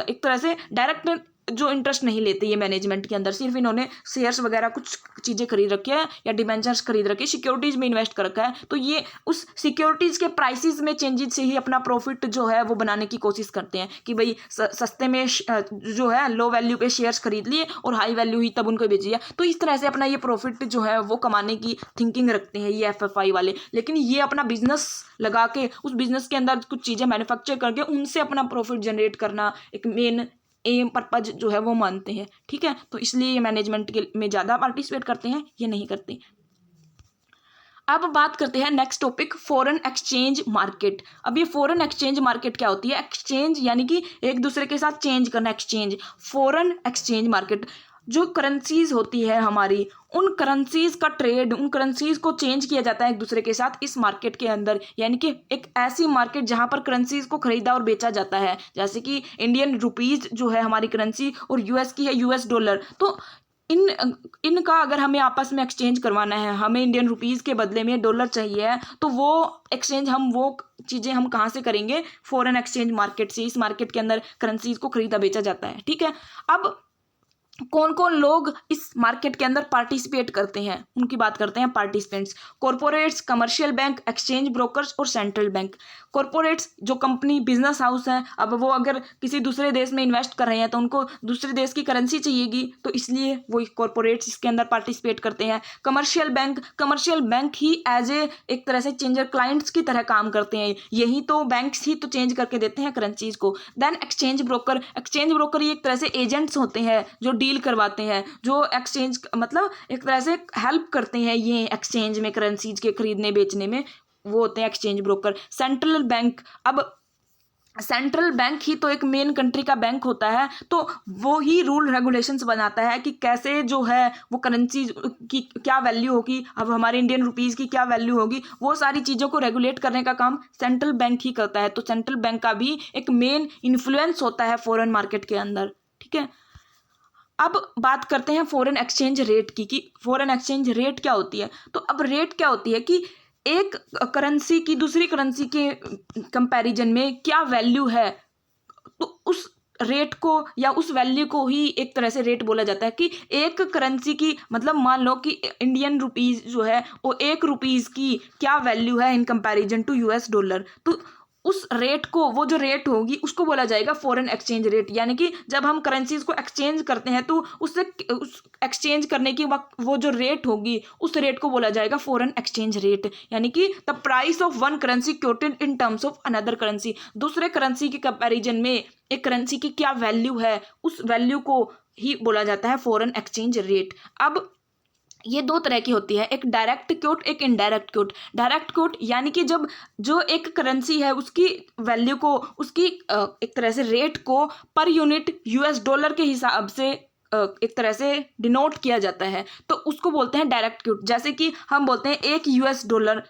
एक तरह से डायरेक्ट जो इंटरेस्ट नहीं लेते ये मैनेजमेंट के अंदर, सिर्फ इन्होंने शेयर्स वगैरह कुछ चीज़ें खरीद रखी है या डिबेंचर्स खरीद रखे, सिक्योरिटीज़ में इन्वेस्ट कर रखा है, तो ये उस सिक्योरिटीज़ के प्राइसेस में चेंजेस से ही अपना प्रॉफिट जो है वो बनाने की कोशिश करते हैं कि भाई सस्ते में जो है लो वैल्यू पे शेयर्स खरीद लिए और हाई वैल्यू ही तब उनको बेच दिया, तो इस तरह से अपना ये प्रॉफिट जो है वो कमाने की थिंकिंग रखते हैं ये एफएफआई वाले। लेकिन ये अपना बिजनेस लगा के उस बिजनेस के अंदर कुछ चीज़ें मैन्युफैक्चर करके उनसे अपना प्रॉफिट जनरेट करना एक मेन एम पर्पज जो है वो मानते हैं, ठीक है। तो इसलिए ये मैनेजमेंट के में ज़्यादा पार्टिसिपेट करते हैं, ये नहीं करते। अब बात करते हैं next topic, foreign exchange market. अब ये फॉरेन एक्सचेंज मार्केट क्या होती है? एक्सचेंज यानी कि एक दूसरे के साथ चेंज करना, एक्सचेंज। फॉरेन एक्सचेंज मार्केट जो करेंसीज होती है हमारी, उन करेंसीज का ट्रेड, उन करेंसीज को चेंज किया जाता है एक दूसरे के साथ इस मार्केट के अंदर, यानी कि एक ऐसी मार्केट जहां पर करेंसीज को खरीदा और बेचा जाता है। जैसे कि इंडियन रुपीज जो है हमारी करेंसी और यूएस की है यूएस डॉलर, तो इनका अगर हमें आपस में एक्सचेंज करवाना है, हमें इंडियन रुपीज़ के बदले में डॉलर चाहिए है, तो वो एक्सचेंज वो चीज़ें हम कहाँ से करेंगे? फॉरेन एक्सचेंज मार्केट से। इस मार्केट के अंदर करेंसीज को खरीदा बेचा जाता है, ठीक है। अब कौन कौन लोग इस मार्केट के अंदर पार्टिसिपेट करते हैं उनकी बात करते हैं। Participants, corporates, commercial bank, exchange brokers और सेंट्रल बैंक। कॉरपोरेट्स जो कंपनी बिजनेस हाउस हैं, अब वो अगर किसी दूसरे देश में इन्वेस्ट कर रहे हैं तो उनको दूसरे देश की करेंसी चाहिएगी, तो इसलिए वो कॉरपोरेट्स इसके अंदर पार्टिसिपेट करते हैं। कमर्शियल बैंक ही एज एक तरह से चेंजर क्लाइंट्स की तरह काम करते हैं, यही तो बैंक्स ही तो चेंज करके देते हैं करेंसीज को। देन एक्सचेंज ब्रोकर ये एक तरह से एजेंट्स होते हैं जो डील करवाते हैं, जो एक्सचेंज मतलब एक तरह से हेल्प करते हैं ये एक्सचेंज में, करेंसीज के खरीदने बेचने में, वो होते हैं एक्सचेंज ब्रोकर। सेंट्रल बैंक, अब सेंट्रल बैंक ही तो एक मेन कंट्री का बैंक होता है, तो वो ही रूल रेगुलेशंस बनाता है कि कैसे जो है वो करेंसी की क्या वैल्यू होगी, अब हमारे इंडियन रुपीज़ की क्या वैल्यू होगी, वो सारी चीज़ों को रेगुलेट करने का काम सेंट्रल बैंक ही करता है। तो सेंट्रल बैंक का भी एक मेन इन्फ्लुएंस होता है फॉरेन मार्केट के अंदर, ठीक है। अब बात करते हैं फॉरेन एक्सचेंज रेट की, कि फॉरेन एक्सचेंज रेट क्या होती है। तो अब रेट क्या होती है कि एक करेंसी की दूसरी करेंसी के कंपैरिजन में क्या वैल्यू है, तो उस रेट को या उस वैल्यू को ही एक तरह से रेट बोला जाता है। कि एक करेंसी की मतलब मान लो कि इंडियन रुपीज़ जो है वो 1 रुपीज़ की क्या वैल्यू है in comparison to US dollar, तो उस रेट को, वो जो रेट होगी उसको बोला जाएगा फॉरेन एक्सचेंज रेट। यानी कि जब हम करेंसीज को एक्सचेंज करते हैं तो उससे उस एक्सचेंज करने की वक्त वो जो रेट होगी उस रेट को बोला जाएगा फॉरेन एक्सचेंज रेट। यानी कि the price of one currency quoted in terms of another currency, दूसरे करेंसी के कंपैरिजन में एक करेंसी की क्या वैल्यू है, उस वैल्यू को ही बोला जाता है फॉरेन एक्सचेंज रेट। अब ये 2 तरह की होती है, एक डायरेक्ट क्वोट, एक इनडायरेक्ट क्वोट। डायरेक्ट क्वोट यानी कि जब जो एक करेंसी है उसकी वैल्यू को, उसकी एक तरह से रेट को पर यूनिट यूएस डॉलर के हिसाब से एक तरह से डिनोट किया जाता है, तो उसको बोलते हैं डायरेक्ट क्वोट। जैसे कि हम बोलते हैं 1 यूएस डॉलर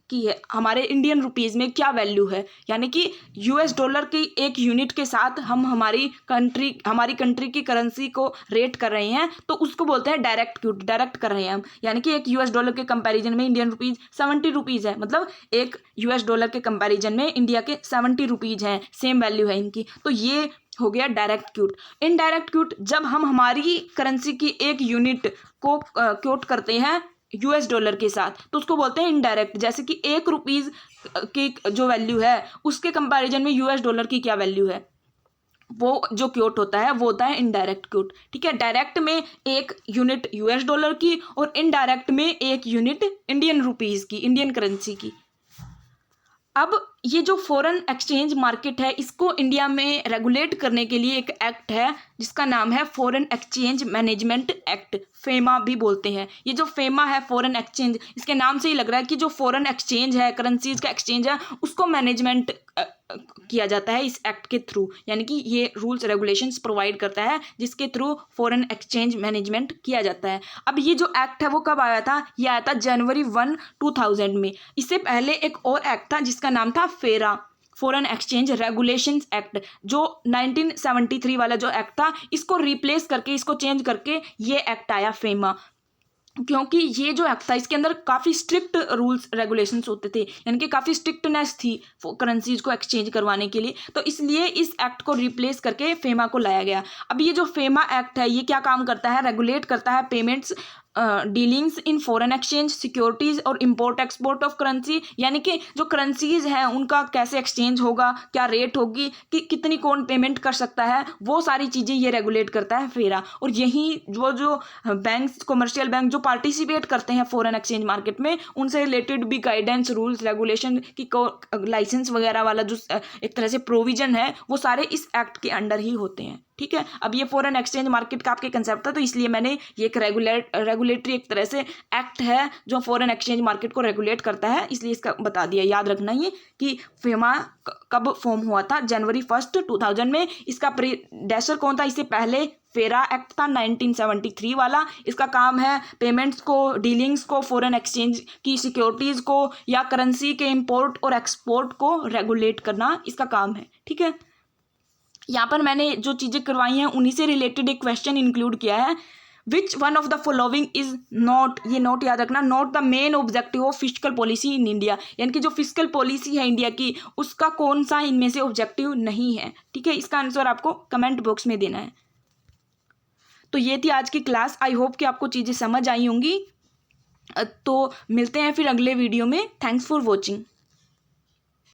की है हमारे इंडियन रुपीज़ में क्या वैल्यू है, यानी कि यूएस डॉलर की 1 यूनिट के साथ हम हमारी कंट्री की करेंसी को रेट कर रहे हैं, तो उसको बोलते हैं डायरेक्ट क्वोट। डायरेक्ट कर रहे हैं हम, यानी कि 1 यूएस डॉलर के कंपैरिजन में इंडियन रुपीज़ 70 रुपीज़ है, मतलब 1 यूएस डॉलर के कंपैरिजन में इंडिया के 70 रुपीज़ हैं, सेम वैल्यू है इनकी, तो ये हो गया डायरेक्ट क्वोट। इनडायरेक्ट क्वोट, जब हम हमारी करेंसी की 1 यूनिट को क्वोट करते हैं यूएस डॉलर के साथ, तो उसको बोलते हैं इनडायरेक्ट। जैसे कि 1 रुपीज़ की जो वैल्यू है उसके कंपैरिजन में यूएस डॉलर की क्या वैल्यू है, वो जो क्वोट होता है वो होता है इनडायरेक्ट क्वोट, ठीक है। डायरेक्ट में 1 यूनिट यूएस डॉलर की और इनडायरेक्ट में 1 यूनिट इंडियन रुपीज़ की, इंडियन करेंसी की। अब ये जो फॉरेन एक्सचेंज मार्केट है इसको इंडिया में रेगुलेट करने के लिए एक एक्ट है जिसका नाम है foreign exchange management act, FEMA भी बोलते हैं। ये जो फेमा है फॉरेन एक्सचेंज, इसके नाम से ही लग रहा है कि जो फॉरेन एक्सचेंज है, करेंसीज का एक्सचेंज है, उसको मैनेजमेंट किया जाता है इस एक्ट के थ्रू। यानी कि ये रूल्स रेगुलेशंस प्रोवाइड करता है जिसके थ्रू फॉरेन एक्सचेंज मैनेजमेंट किया जाता है। अब ये जो एक्ट है वो कब आया था? ये आया था जनवरी 1, 2000 में। इससे पहले एक और एक्ट था जिसका नाम था फेरा, फॉरेन एक्सचेंज रेगुलेशंस एक्ट, जो 1973 वाला जो एक्ट था इसको रिप्लेस करके, इसको चेंज करके ये एक्ट आया फेमा। क्योंकि ये जो एक्ट था इसके अंदर काफ़ी स्ट्रिक्ट रूल्स रेगुलेशंस होते थे, यानी कि काफ़ी स्ट्रिक्टनेस थी करेंसीज को एक्सचेंज करवाने के लिए, तो इसलिए इस एक्ट को रिप्लेस करके फेमा को लाया गया। अब ये जो फेमा एक्ट है ये क्या काम करता है? रेगुलेट करता है payments, dealings in foreign exchange, securities और इंपोर्ट एक्सपोर्ट ऑफ करेंसी, यानी कि जो करेंसीज हैं उनका कैसे एक्सचेंज होगा, क्या रेट होगी, कि कितनी कौन पेमेंट कर सकता है, वो सारी चीज़ें ये रेगुलेट करता है फेरा। और यही जो बैंक्स, कमर्शियल बैंक जो पार्टिसिपेट करते हैं फॉरेन एक्सचेंज मार्केट में, उनसे रिलेटेड भी गाइडेंस, रूल्स, रेगुलेशन की लाइसेंस वगैरह वाला जो एक तरह से प्रोविजन है वो सारे इस एक्ट के अंडर ही होते हैं। ठीक है, अब ये फॉरेन एक्सचेंज मार्केट का आपके कंसेप्ट था, तो इसलिए मैंने ये एक रेगुलेटरी एक तरह से एक्ट है जो फॉरेन एक्सचेंज मार्केट को रेगुलेट करता है, इसलिए इसका बता दिया। याद रखना ये कि फेमा कब फॉर्म हुआ था? जनवरी 1, 2000 में। इसका प्रीडेसेसर कौन था? इससे पहले फेरा एक्ट था 1973 वाला। इसका काम है पेमेंट्स को, डीलिंग्स को, फॉरेन एक्सचेंज की सिक्योरिटीज़ को या करेंसी के इंपोर्ट और एक्सपोर्ट को रेगुलेट करना इसका काम है। ठीक है, यहाँ पर मैंने जो चीज़ें करवाई हैं उन्हीं से रिलेटेड एक क्वेश्चन इंक्लूड किया है। Which one of the following is not, ये नोट याद रखना, not the main objective of fiscal policy in India, यानी कि जो फिस्कल पॉलिसी है इंडिया की उसका कौन सा इनमें से ऑब्जेक्टिव नहीं है। ठीक है, इसका आंसर आपको कमेंट बॉक्स में देना है। तो ये थी आज की क्लास। आई होप कि आपको चीज़ें समझ आई होंगी। तो मिलते हैं फिर अगले वीडियो में। Thanks for watching.